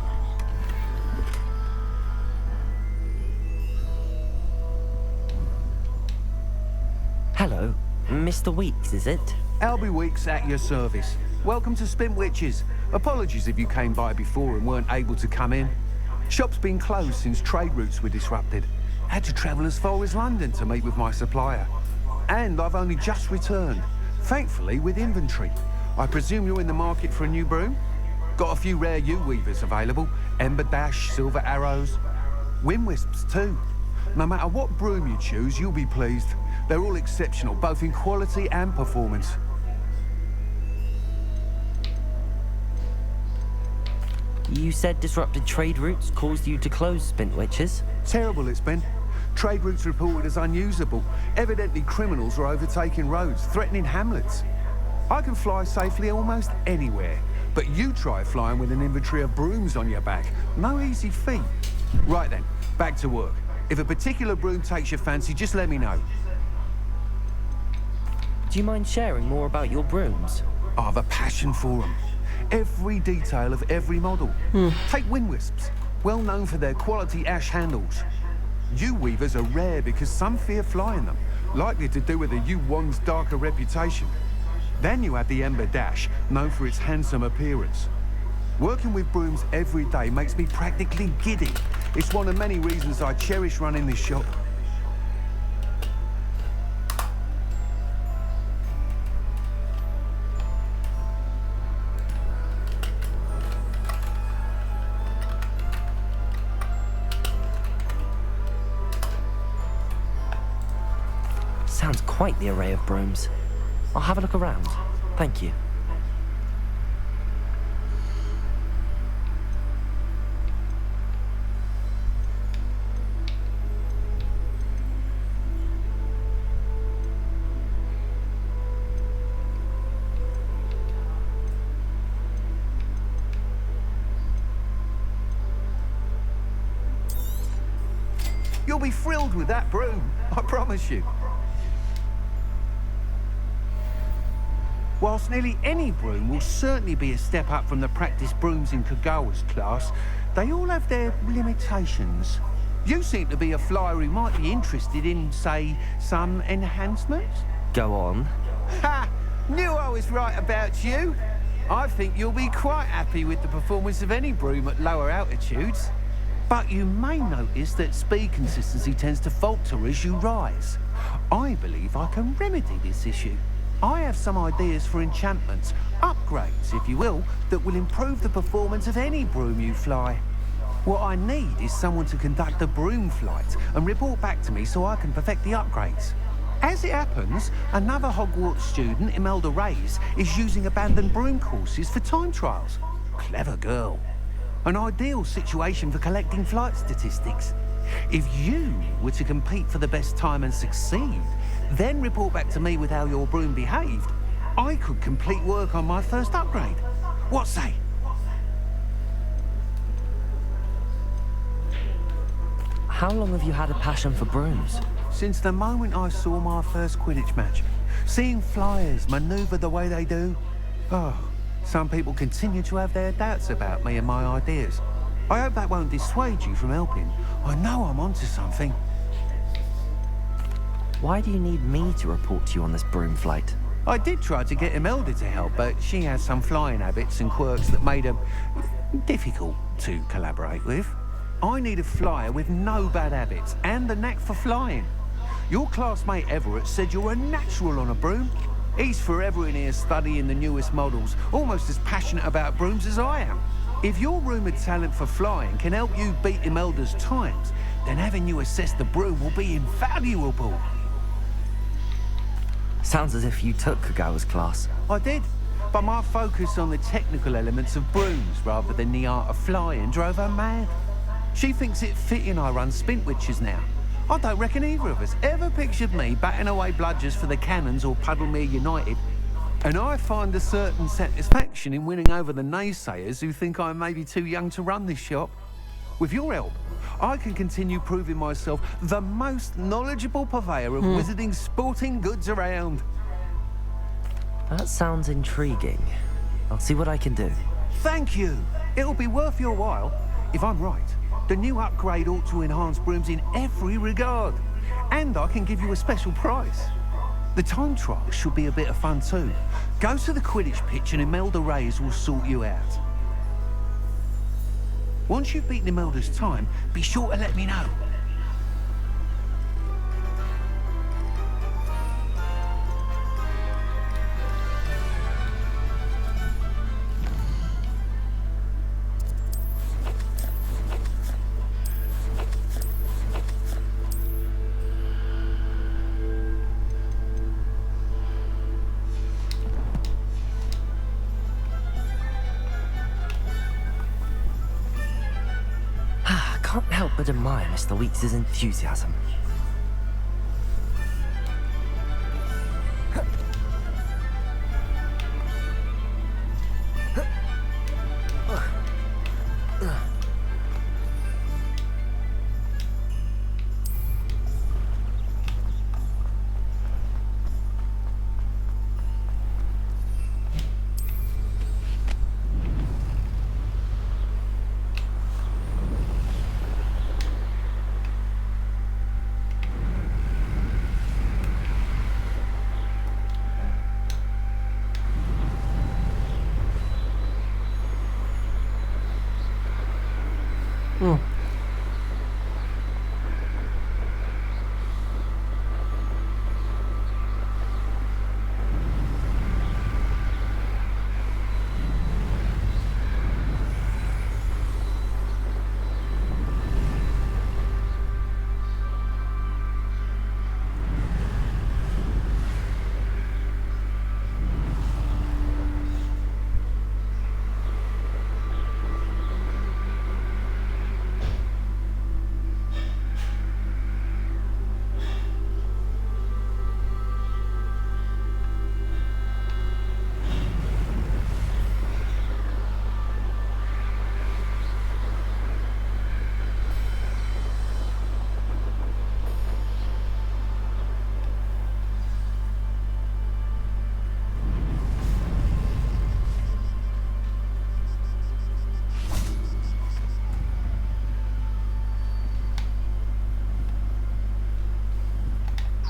Hello, Mr. Weeks, is it? Albie Weeks at your service. Welcome to Spin Witches. Apologies if you came by before and weren't able to come in. Shop's been closed since trade routes were disrupted. Had to travel as far as London to meet with my supplier. And I've only just returned, thankfully with inventory. I presume you're in the market for a new broom? Got a few rare U-weavers available. Ember Dash, Silver Arrows. Wind Wisps too. No matter what broom you choose, you'll be pleased. They're all exceptional, both in quality and performance. You said disrupted trade routes caused you to close Spin Witches? Terrible it's been. Trade routes reported as unusable. Evidently criminals are overtaking roads, threatening hamlets. I can fly safely almost anywhere, but you try flying with an inventory of brooms on your back. No easy feat. Right then, back to work. If a particular broom takes your fancy, just let me know. Do you mind sharing more about your brooms? I have a passion for them. Every detail of every model. Take Wind Wisps, well known for their quality ash handles. U-weavers are rare because some fear flying them, likely to do with the U-wand's darker reputation. Then you have the Ember Dash, known for its handsome appearance. Working with brooms every day makes me practically giddy. It's one of many reasons I cherish running this shop. Sounds quite the array of brooms. I'll have a look around. Thank you. You'll be thrilled with that broom, I promise you. Whilst nearly any broom will certainly be a step up from the practice brooms in Kagawa's class, they all have their limitations. You seem to be a flyer who might be interested in, say, some enhancements? Go on. Ha! Knew I was right about you. I think you'll be quite happy with the performance of any broom at lower altitudes. But you may notice that speed consistency tends to falter as you rise. I believe I can remedy this issue. I have some ideas for enchantments, upgrades, if you will, that will improve the performance of any broom you fly. What I need is someone to conduct a broom flight and report back to me so I can perfect the upgrades. As it happens, another Hogwarts student, Imelda Reyes, is using abandoned broom courses for time trials. Clever girl. An ideal situation for collecting flight statistics. If you were to compete for the best time and succeed, then report back to me with how your broom behaved, I could complete work on my first upgrade. What say? How long have you had a passion for brooms? Since the moment I saw my first Quidditch match. Seeing flyers maneuver the way they do. Oh, some people continue to have their doubts about me and my ideas. I hope that won't dissuade you from helping. I know I'm onto something. Why do you need me to report to you on this broom flight? I did try to get Imelda to help, but she has some flying habits and quirks that made her difficult to collaborate with. I need a flyer with no bad habits and the knack for flying. Your classmate Everett said you're a natural on a broom. He's forever in here studying the newest models, almost as passionate about brooms as I am. If your rumoured talent for flying can help you beat Imelda's times, then having you assess the broom will be invaluable. Sounds as if you took Kagawa's class. I did, but my focus on the technical elements of brooms rather than the art of flying drove her mad. She thinks it fitting I run Spintwitches now. I don't reckon either of us ever pictured me batting away bludgers for the Cannons or Puddlemere United. And I find a certain satisfaction in winning over the naysayers who think I may be too young to run this shop. With your help, I can continue proving myself the most knowledgeable purveyor of wizarding sporting goods around. That sounds intriguing. I'll see what I can do. Thank you. It'll be worth your while. If I'm right, the new upgrade ought to enhance brooms in every regard. And I can give you a special price. The time trial should be a bit of fun too. Go to the Quidditch pitch and Imelda Reyes will sort you out. Once you've beaten Imelda's time, be sure to let me know. Can't help but admire Mr. Weeks' enthusiasm.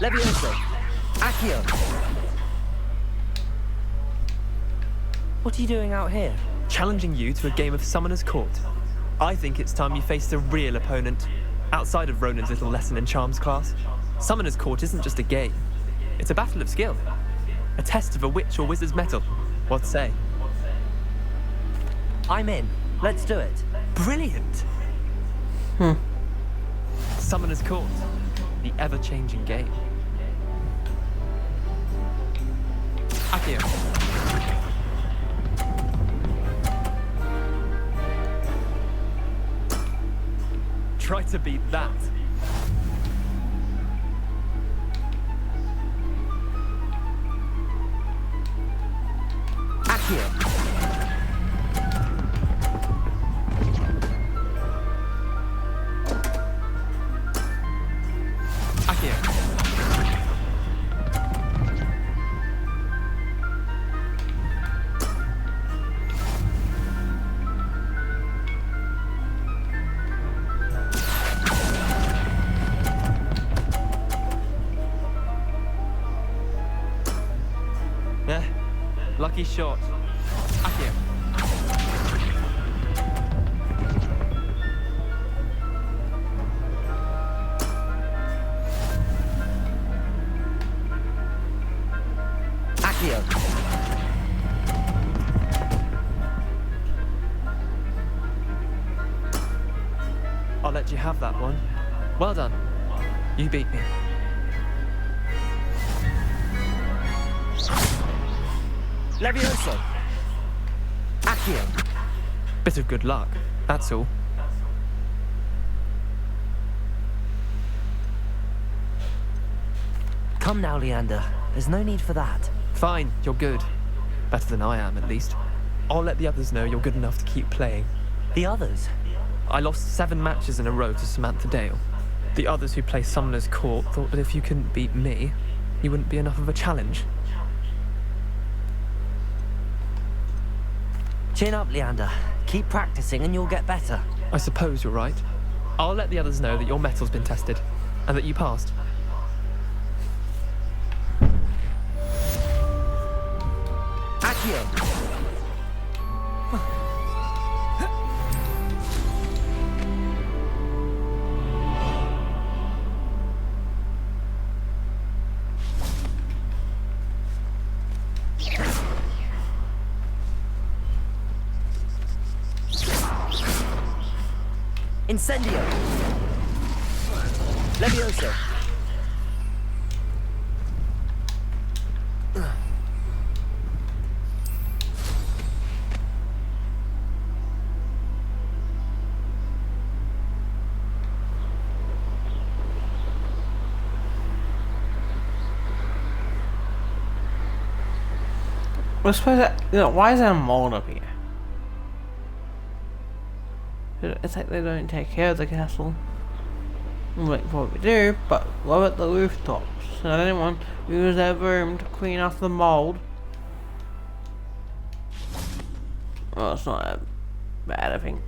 Levioso! Accio! What are you doing out here? Challenging you to a game of Summoner's Court. I think it's time you faced a real opponent, outside of Ronan's little lesson in charms class. Summoner's Court isn't just a game. It's a battle of skill. A test of a witch or wizard's mettle. What say? I'm in. Let's do it. Brilliant! Summoner's Court. The ever-changing game. Accio. Try to beat that. Accio. Lucky shot. Accio. Accio. I'll let you have that one. Well done. You beat me. Levioso. Accio. Bit of good luck, that's all. Come now, Leander. There's no need for that. Fine, you're good. Better than I am, at least. I'll let the others know you're good enough to keep playing. The others? I lost 7 matches in a row to Samantha Dale. The others who play Summoner's Court thought that if you couldn't beat me, you wouldn't be enough of a challenge. Chin up, Leander. Keep practicing and you'll get better. I suppose you're right. I'll let the others know that your metal's been tested, and that you passed. Accio. Incendio. Levioso. I suppose that, why is there a mold up here? It's like they don't take care of the castle. Like what we do, but low at the rooftops. So anyone use their room to clean off the mold. Well, it's not that bad, I think.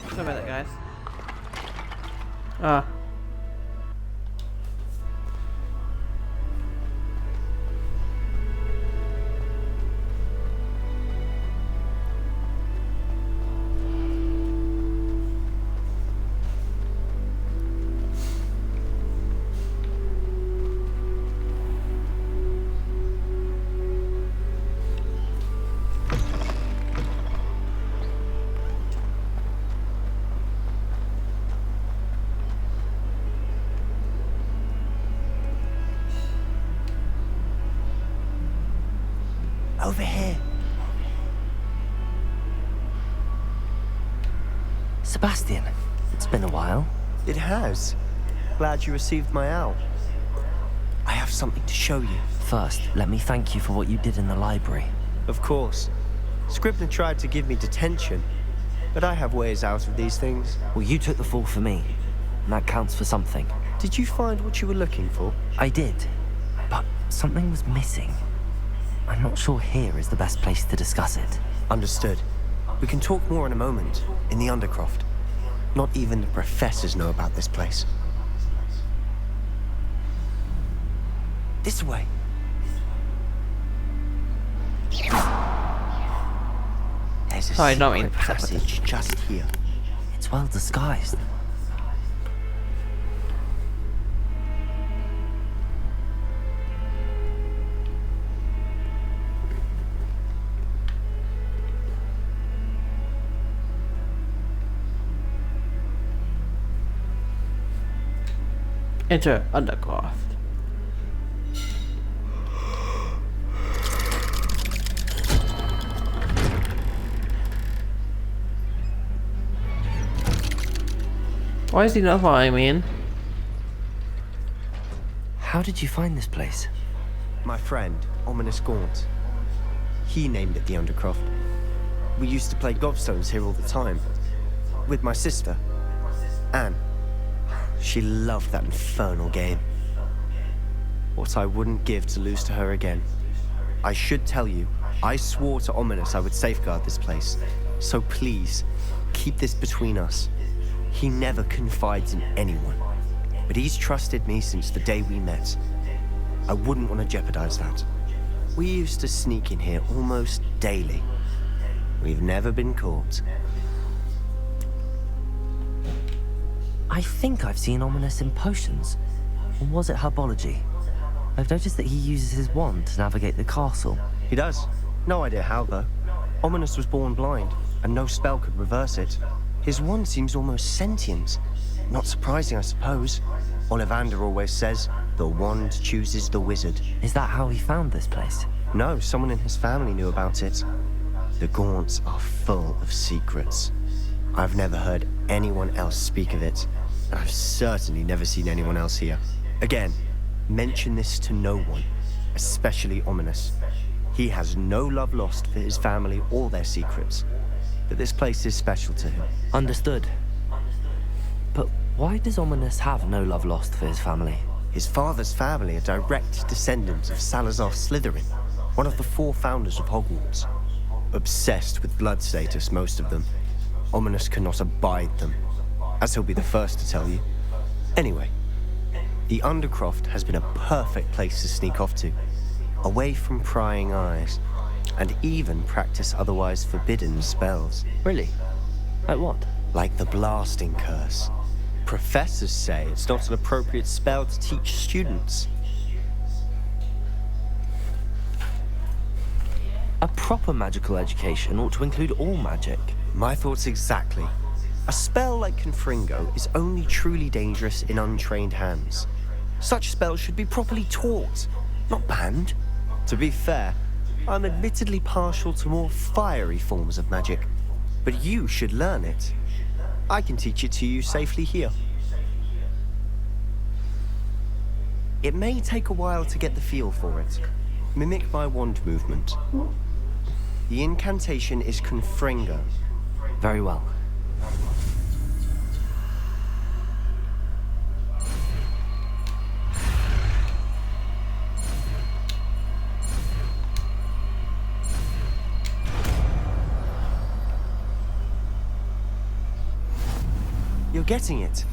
Sorry about that, guys. Ah. Over here. Sebastian, it's been a while. It has. Glad you received my owl. I have something to show you. First, let me thank you for what you did in the library. Of course. Scribner tried to give me detention, but I have ways out of these things. Well, you took the fall for me, and that counts for something. Did you find what you were looking for? I did, but something was missing. I'm not sure here is the best place to discuss it. Understood. We can talk more in a moment, in the Undercroft. Not even the professors know about this place. This way. There's a secret passage just here. It's well disguised. Enter Undercroft. Why is he not following me in? How did you find this place? My friend, Ominous Gaunt. He named it the Undercroft. We used to play gobstones here all the time. With my sister, Anne. She loved that infernal game. What I wouldn't give to lose to her again. I should tell you, I swore to Ominous I would safeguard this place. So please, keep this between us. He never confides in anyone. But he's trusted me since the day we met. I wouldn't want to jeopardize that. We used to sneak in here almost daily. We've never been caught. I think I've seen Ominous in potions. Or was it herbology? I've noticed that he uses his wand to navigate the castle. He does. No idea how, though. Ominous was born blind, and no spell could reverse it. His wand seems almost sentient. Not surprising, I suppose. Ollivander always says, the wand chooses the wizard. Is that how he found this place? No, someone in his family knew about it. The Gaunts are full of secrets. I've never heard anyone else speak of it. And I've certainly never seen anyone else here. Again, mention this to no one, especially Ominous. He has no love lost for his family or their secrets. But this place is special to him. Understood. But why does Ominous have no love lost for his family? His father's family are direct descendants of Salazar Slytherin, one of the 4 founders of Hogwarts. Obsessed with blood status, most of them. Ominous cannot abide them, as he'll be the first to tell you. Anyway, the Undercroft has been a perfect place to sneak off to, away from prying eyes, and even practice otherwise forbidden spells. Really? Like what? Like the blasting curse. Professors say it's not an appropriate spell to teach students. A proper magical education ought to include all magic. My thoughts exactly. A spell like Confringo is only truly dangerous in untrained hands. Such spells should be properly taught, not banned. To be fair, I'm admittedly partial to more fiery forms of magic, but you should learn it. I can teach it to you safely here. It may take a while to get the feel for it. Mimic my wand movement. The incantation is Confringo. Very well. You're getting it.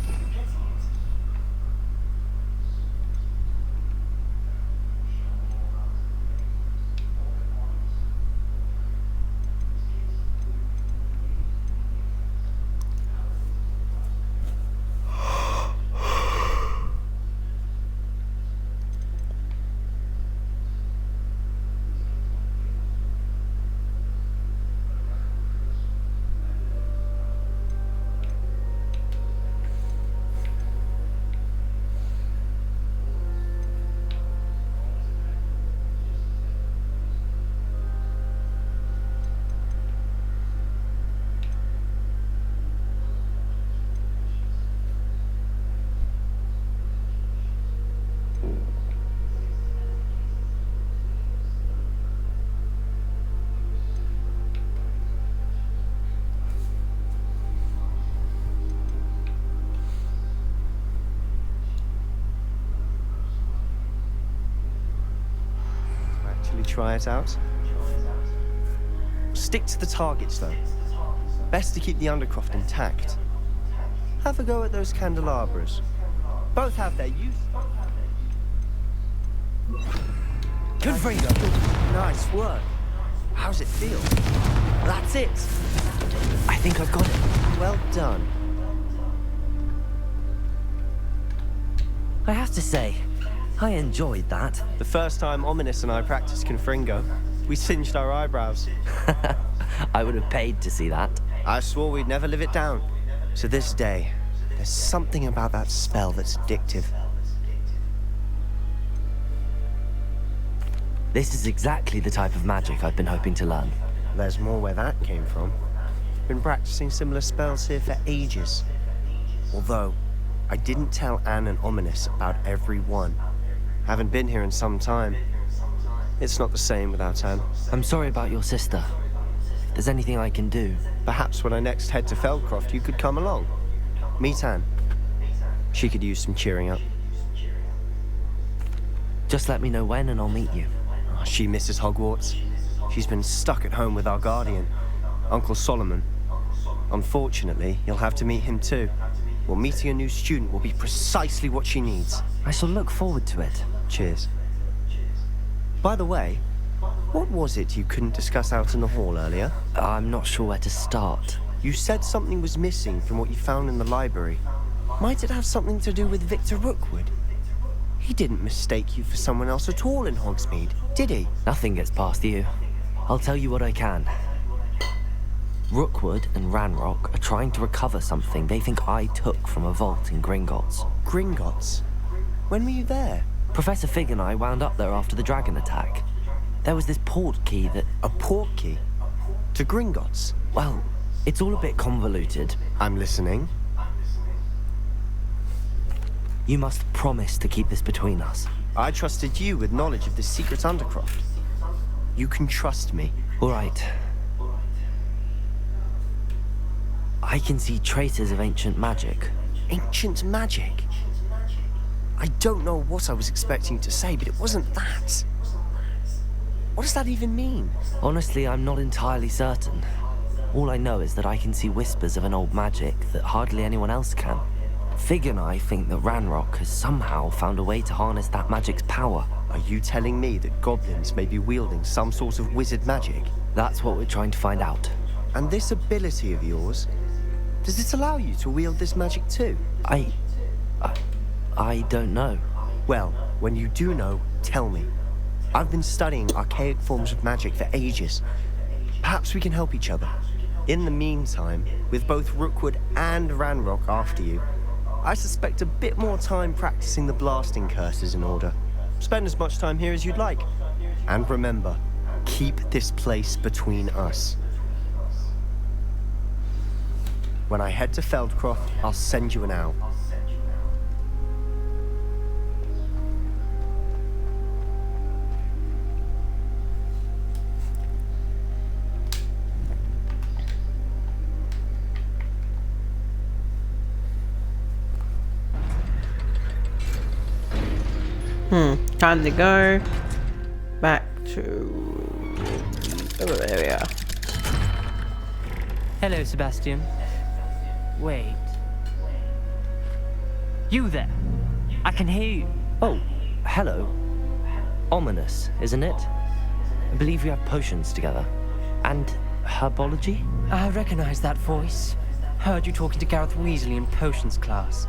Try it out. Stick to the targets, though. Best to keep the undercroft intact. Have a go at those candelabras. Both have their use. Good Fringo. Nice work. How's it feel? That's it. I think I've got it. Well done. I have to say, I enjoyed that. The first time Ominous and I practiced Confringo, we singed our eyebrows. I would have paid to see that. I swore we'd never live it down. To this day, there's something about that spell that's addictive. This is exactly the type of magic I've been hoping to learn. There's more where that came from. Been practicing similar spells here for ages. Although, I didn't tell Anne and Ominous about every one. Haven't been here in some time. It's not the same without Anne. I'm sorry about your sister. If there's anything I can do... Perhaps when I next head to Feldcroft, you could come along. Meet Anne. She could use some cheering up. Just let me know when and I'll meet you. Oh, she misses Hogwarts. She's been stuck at home with our guardian, Uncle Solomon. Unfortunately, you'll have to meet him too. Well, meeting a new student will be precisely what she needs. I shall look forward to it. Cheers. By the way, what was it you couldn't discuss out in the hall earlier? I'm not sure where to start. You said something was missing from what you found in the library. Might it have something to do with Victor Rookwood? He didn't mistake you for someone else at all in Hogsmeade, did he? Nothing gets past you. I'll tell you what I can. Rookwood and Ranrock are trying to recover something they think I took from a vault in Gringotts. Gringotts? When were you there? Professor Fig and I wound up there after the dragon attack. There was this port key that... A port key? To Gringotts? Well, it's all a bit convoluted. I'm listening. You must promise to keep this between us. I trusted you with knowledge of the secret Undercroft. You can trust me. All right. I can see traces of ancient magic. Ancient magic? I don't know what I was expecting to say, but it wasn't that. What does that even mean? Honestly, I'm not entirely certain. All I know is that I can see whispers of an old magic that hardly anyone else can. Fig and I think that Ranrock has somehow found a way to harness that magic's power. Are you telling me that goblins may be wielding some sort of wizard magic? That's what we're trying to find out. And this ability of yours, does it allow you to wield this magic too? I don't know. Well, when you do know, tell me. I've been studying archaic forms of magic for ages. Perhaps we can help each other. In the meantime, with both Rookwood and Ranrock after you, I suspect a bit more time practicing the blasting curse is in order. Spend as much time here as you'd like. And remember, keep this place between us. When I head to Feldcroft, I'll send you an owl. Time to go back to the area. Hello, Sebastian. Wait. You there? I can hear you. Oh, hello. Ominous, isn't it? I believe we have potions together. And herbology? I recognize that voice. Heard you talking to Gareth Weasley in potions class.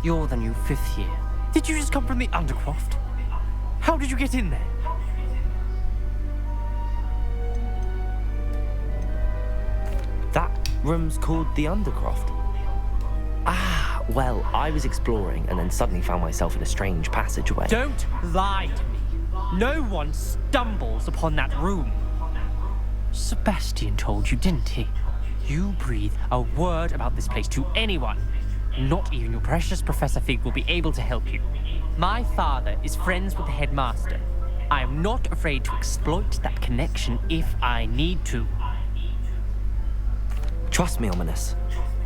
You're the new 5th year. Did you just come from the Undercroft? How did you get in there? That room's called the Undercroft. Ah, well, I was exploring and then suddenly found myself in a strange passageway. Don't lie to me. No one stumbles upon that room. Sebastian told you, didn't he? You breathe a word about this place to anyone. Not even your precious Professor Fig will be able to help you. My father is friends with the headmaster. I am not afraid to exploit that connection if I need to. Trust me, Ominous.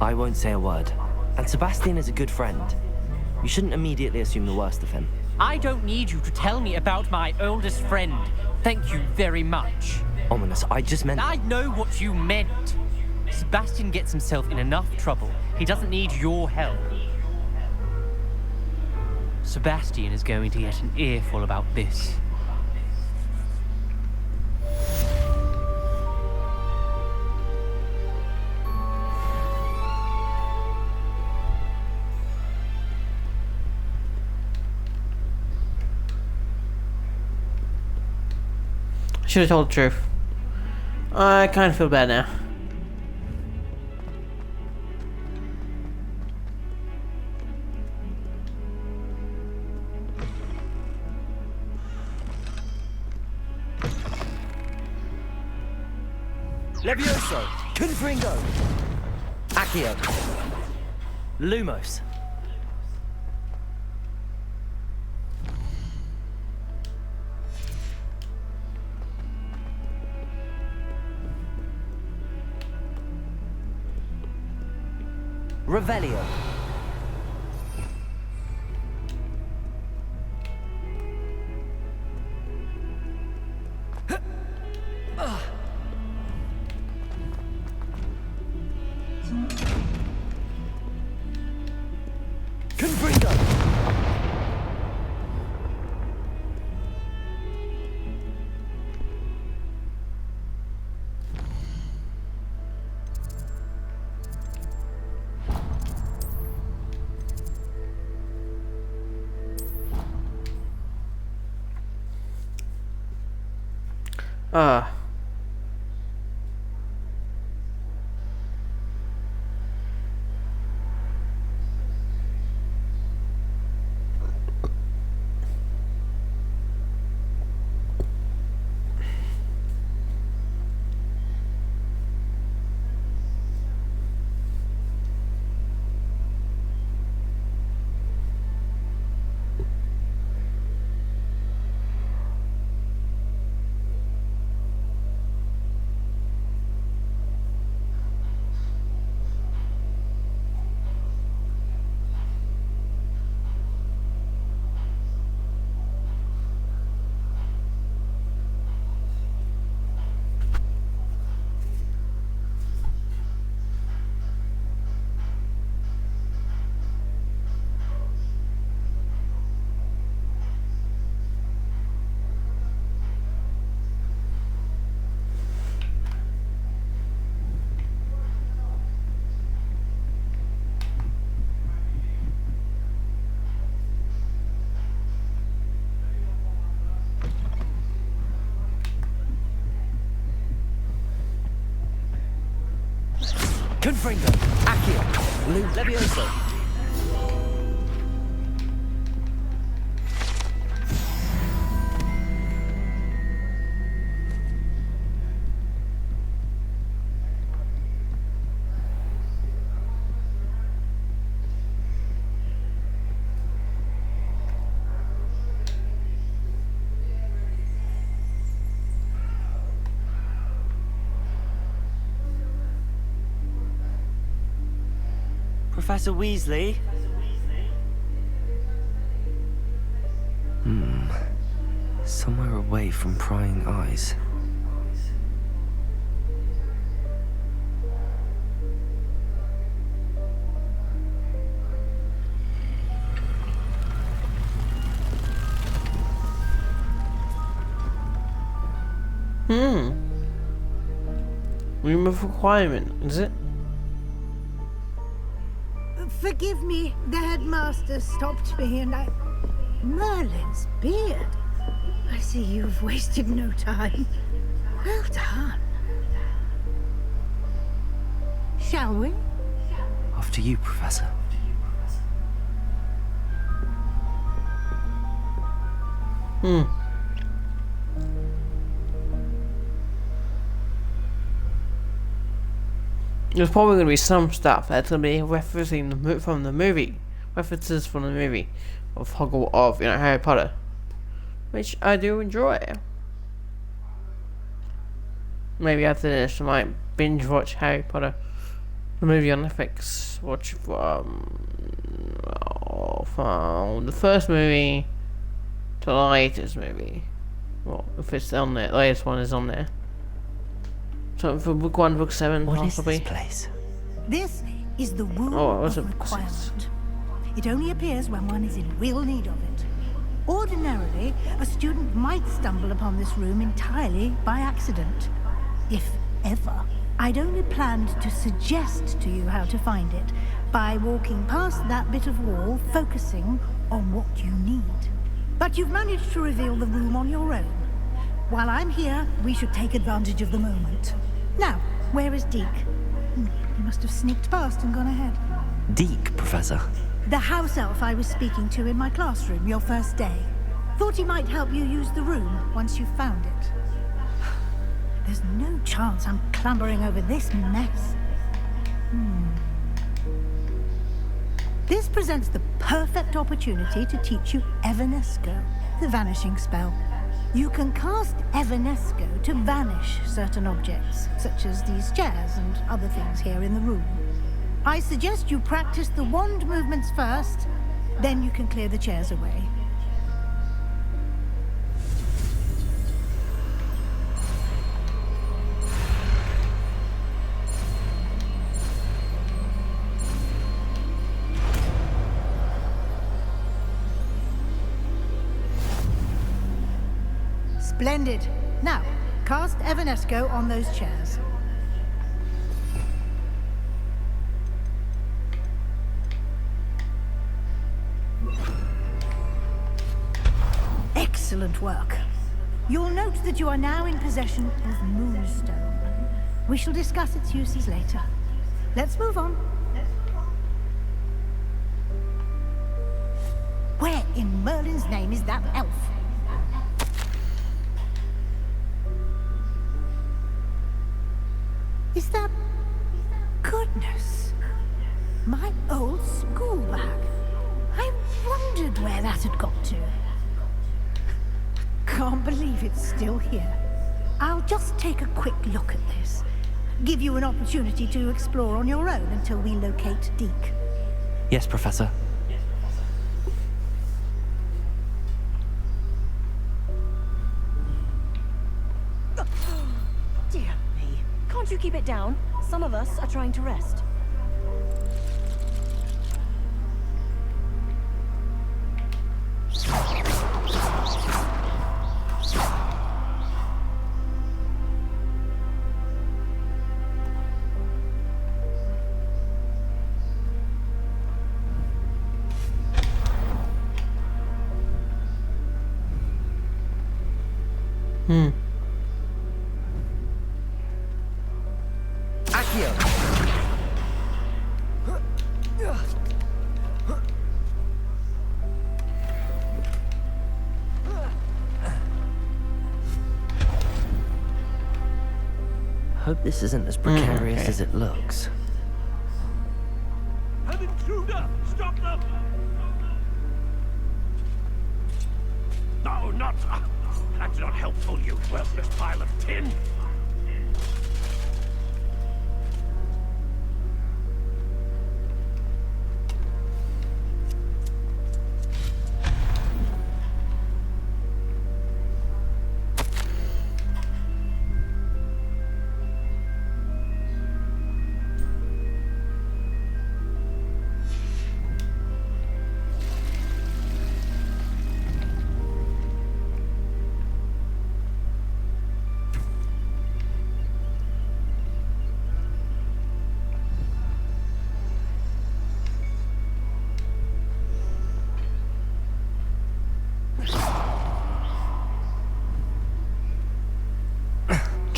I won't say a word. And Sebastian is a good friend. You shouldn't immediately assume the worst of him. I don't need you to tell me about my oldest friend. Thank you very much. Ominous, I just meant... I know what you meant. Sebastian gets himself in enough trouble. He doesn't need your help. Sebastian is going to get an earful about this. Should have told the truth. I kind of feel bad now. Levioso! Confringo! Accio! Lumos! Revelio. Confringo. Confringo, Accio, Levioso. Professor Weasley? Somewhere away from prying eyes. room of requirement, is it? Forgive me, the headmaster stopped me and I... Merlin's beard. I see you've wasted no time. Well done. Shall we? After you, Professor. There's probably going to be some stuff that's going to be referencing from the movie, references from the movie of Hogwarts, of Harry Potter, which I do enjoy. Maybe after this, I might binge watch Harry Potter, the movie on Netflix. Watch from the first movie to the latest movie. Well, if it's on there, the latest one is on there. So for book 1, book 7, what possibly. Is this place? This is the room of requirement. It only appears when one is in real need of it. Ordinarily, a student might stumble upon this room entirely by accident. If ever. I'd only planned to suggest to you how to find it by walking past that bit of wall, focusing on what you need. But you've managed to reveal the room on your own. While I'm here, we should take advantage of the moment. Now, where is Deke? He must have sneaked past and gone ahead. Deke, Professor. The house elf I was speaking to in my classroom your first day. Thought he might help you use the room once you found it. There's no chance I'm clambering over this mess. This presents the perfect opportunity to teach you Evanesco, the vanishing spell. You can cast Evanesco to vanish certain objects, such as these chairs and other things here in the room. I suggest you practice the wand movements first, then you can clear the chairs away. Splendid. Now, cast Evanesco on those chairs. Excellent work. You'll note that you are now in possession of Moonstone. We shall discuss its uses later. Let's move on. Where in Merlin's name is that elf? Is that... Goodness. My old school bag. I wondered where that had got to. Can't believe it's still here. I'll just take a quick look at this. Give you an opportunity to explore on your own until we locate Deke. Yes, Professor. Dear me. Can't you keep it down? Some of us are trying to rest. Hope this isn't as precarious as it looks. An intruder! Stop them! No, not... That's not helpful, you worthless pile of tin!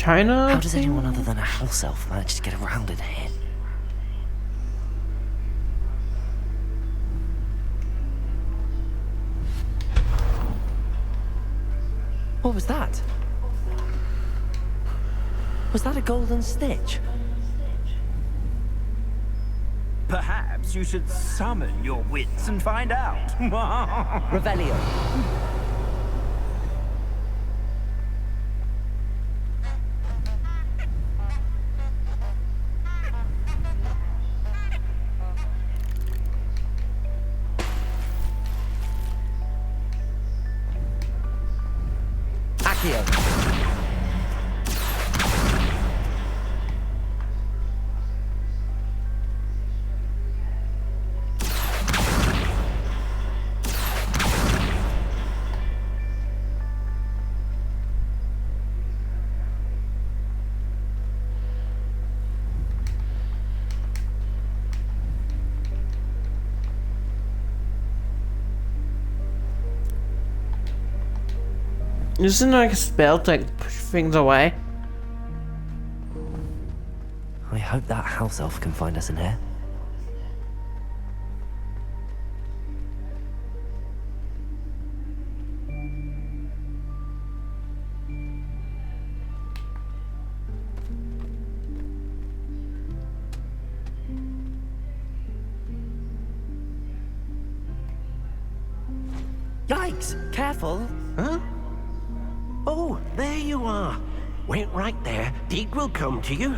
kind of. How does anyone other than a house elf manage to get around in here? What was that? Was that a golden snitch? Perhaps you should summon your wits and find out. Revelio. Isn't there like a spell to like push things away? I hope that house elf can find us in here. Yikes! Careful! Huh? Oh, there you are. Wait right there. Deke will come to you.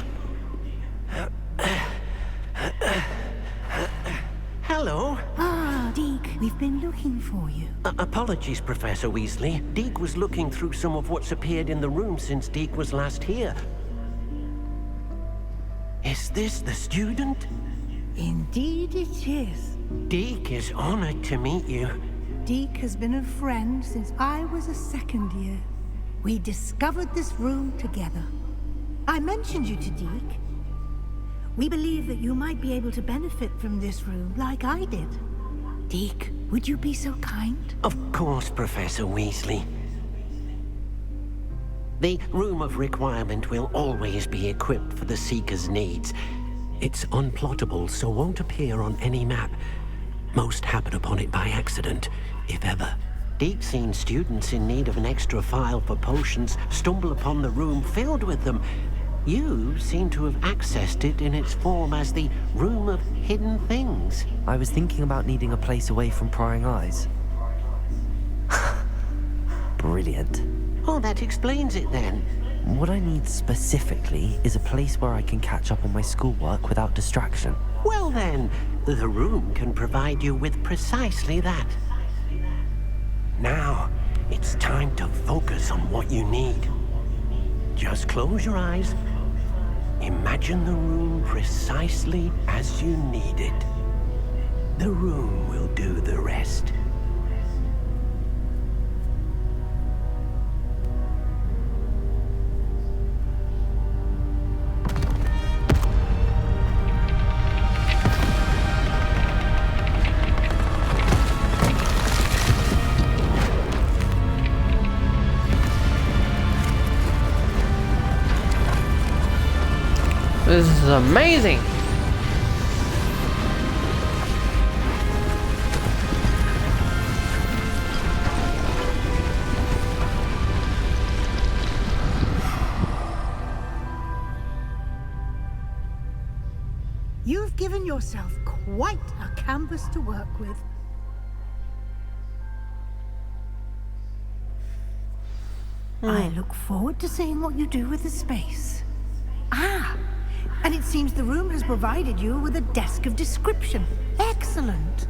Hello. Ah, Deke, we've been looking for you. Apologies, Professor Weasley. Deke was looking through some of what's appeared in the room since Deke was last here. Is this the student? Indeed it is. Deke is honored to meet you. Deke has been a friend since I was a second year. We discovered this room together. I mentioned you to Deke. We believe that you might be able to benefit from this room like I did. Deke, would you be so kind? Of course, Professor Weasley. The Room of Requirement will always be equipped for the Seeker's needs. It's unplottable, so won't appear on any map. Most happen upon it by accident, if ever. Deke's seen students in need of an extra file for potions stumble upon the room filled with them. You seem to have accessed it in its form as the Room of Hidden Things. I was thinking about needing a place away from prying eyes. Brilliant. Oh, that explains it then. What I need specifically is a place where I can catch up on my schoolwork without distraction. Well then, the room can provide you with precisely that. Now, it's time to focus on what you need. Just close your eyes. Imagine the room precisely as you need it. The room will do the rest. This is amazing! You've given yourself quite a canvas to work with. I look forward to seeing what you do with the space. Ah! And it seems the room has provided you with a desk of description. Excellent.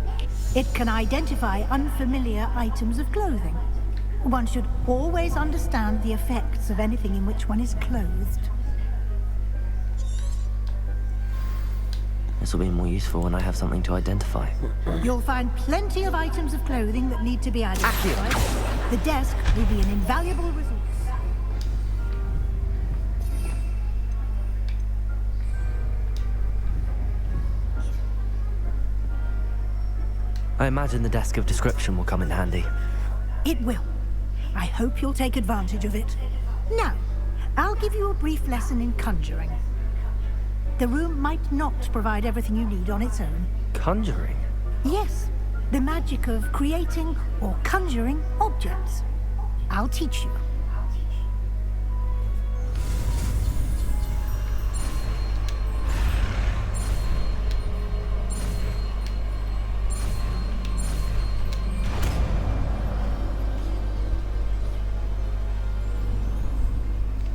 It can identify unfamiliar items of clothing. One should always understand the effects of anything in which one is clothed. This will be more useful when I have something to identify. You'll find plenty of items of clothing that need to be identified. The desk will be an invaluable resource. I imagine the desk of description will come in handy. It will. I hope you'll take advantage of it. Now, I'll give you a brief lesson in conjuring. The room might not provide everything you need on its own. Conjuring? Yes, the magic of creating or conjuring objects. I'll teach you.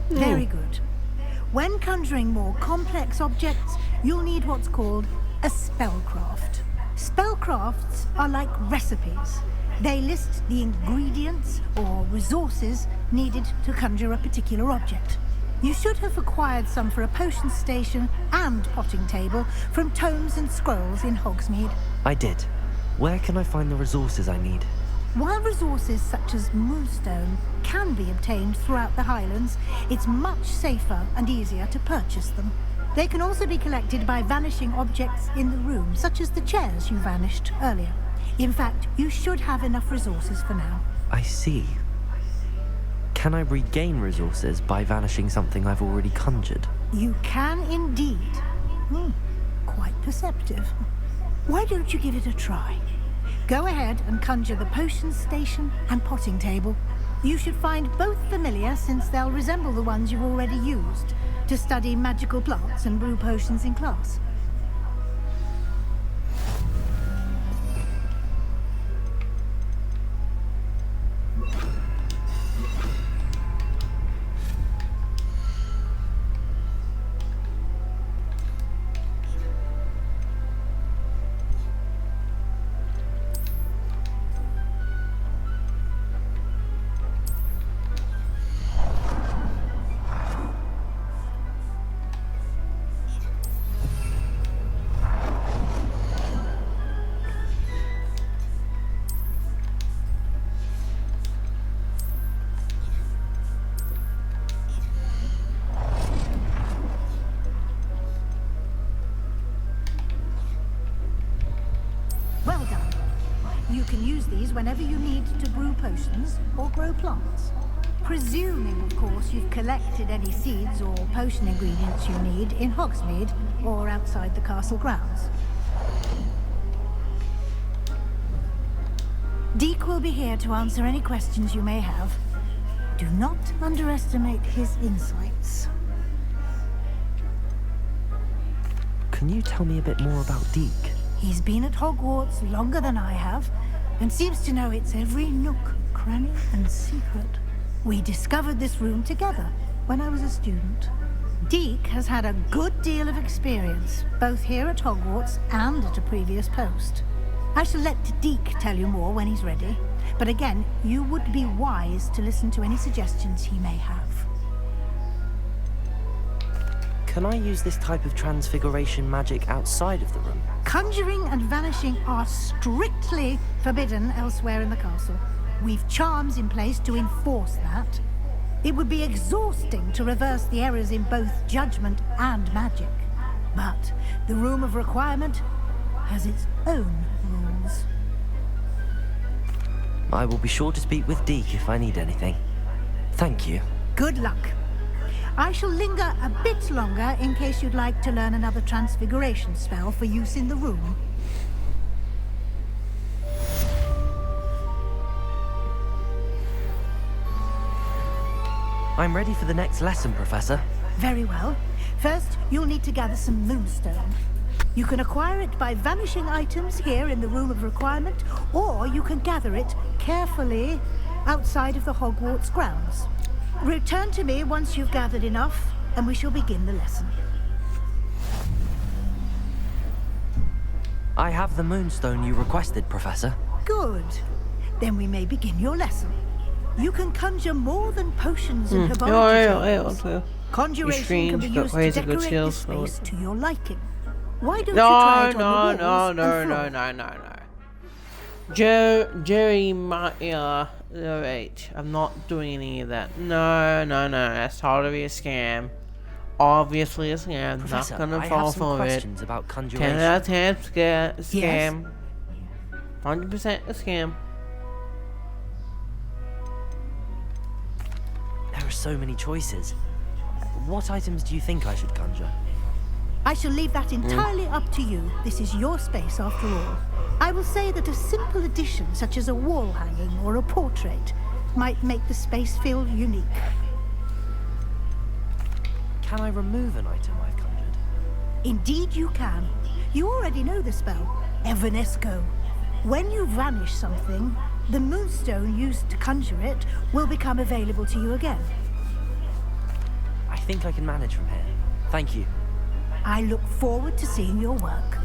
Very good. When conjuring more complex objects, you'll need what's called a spellcraft. Spellcrafts are like recipes. They list the ingredients or resources needed to conjure a particular object. You should have acquired some for a potion station and potting table from tomes and scrolls in Hogsmeade. I did. Where can I find the resources I need? While resources such as moonstone can be obtained throughout the Highlands, it's much safer and easier to purchase them. They can also be collected by vanishing objects in the room, such as the chairs you vanished earlier. In fact, you should have enough resources for now. I see. Can I regain resources by vanishing something I've already conjured? You can indeed. Quite perceptive. Why don't you give it a try? Go ahead and conjure the potion station and potting table. You should find both familiar, since they'll resemble the ones you've already used to study magical plants and brew potions in class. Well done. You can use these whenever you need to brew potions or grow plants. Presuming, of course, you've collected any seeds or potion ingredients you need in Hogsmeade or outside the castle grounds. Deek will be here to answer any questions you may have. Do not underestimate his insights. Can you tell me a bit more about Deek? He's been at Hogwarts longer than I have, and seems to know its every nook, cranny, and secret. We discovered this room together when I was a student. Deek has had a good deal of experience, both here at Hogwarts and at a previous post. I shall let Deek tell you more when he's ready, but again, you would be wise to listen to any suggestions he may have. Can I use this type of transfiguration magic outside of the room? Conjuring and vanishing are strictly forbidden elsewhere in the castle. We've charms in place to enforce that. It would be exhausting to reverse the errors in both judgment and magic. But the Room of Requirement has its own rules. I will be sure to speak with Deek if I need anything. Thank you. Good luck. I shall linger a bit longer in case you'd like to learn another transfiguration spell for use in the room. I'm ready for the next lesson, Professor. Very well. First, you'll need to gather some moonstone. You can acquire it by vanishing items here in the Room of Requirement, or you can gather it carefully outside of the Hogwarts grounds. Return to me once you've gathered enough, and we shall begin the lesson. I have the moonstone you requested, Professor. Good. Then we may begin your lesson. You can conjure more than potions and herbology. Conjuration can be used to decorate this space to your liking. Why don't you try it on the walls and floor? Jeremiah, wait, I'm not doing any of that. No, that's totally a scam. Obviously a scam. Professor, not gonna I fall have some for it. questions about conjuration. 10 out of 10 scam. Yes? 100% a scam. There are so many choices. What items do you think I should conjure? I shall leave that entirely up to you. This is your space after all. I will say that a simple addition such as a wall hanging or a portrait might make the space feel unique. Can I remove an item I've conjured? Indeed you can. You already know the spell, Evanesco. When you vanish something, the moonstone used to conjure it will become available to you again. I think I can manage from here. Thank you. I look forward to seeing your work.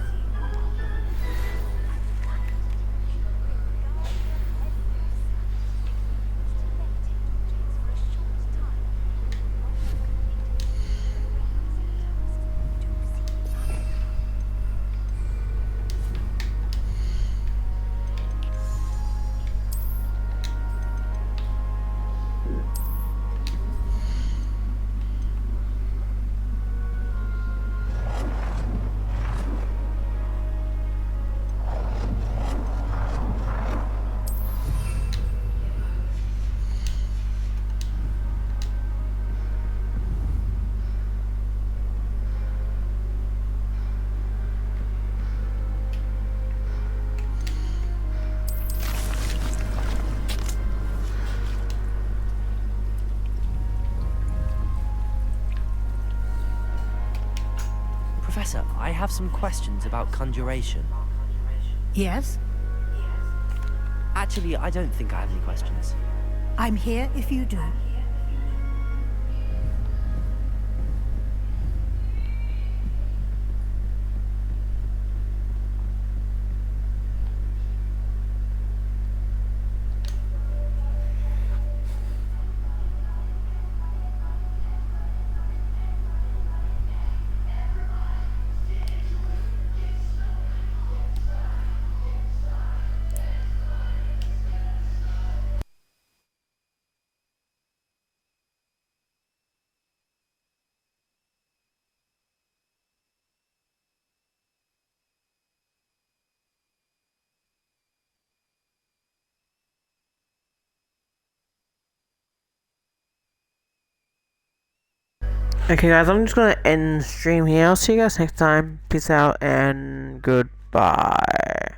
Professor, I have some questions about conjuration. Yes? Actually, I don't think I have any questions. I'm here if you do. Okay guys, I'm just gonna end the stream here. I'll see you guys next time. Peace out and goodbye.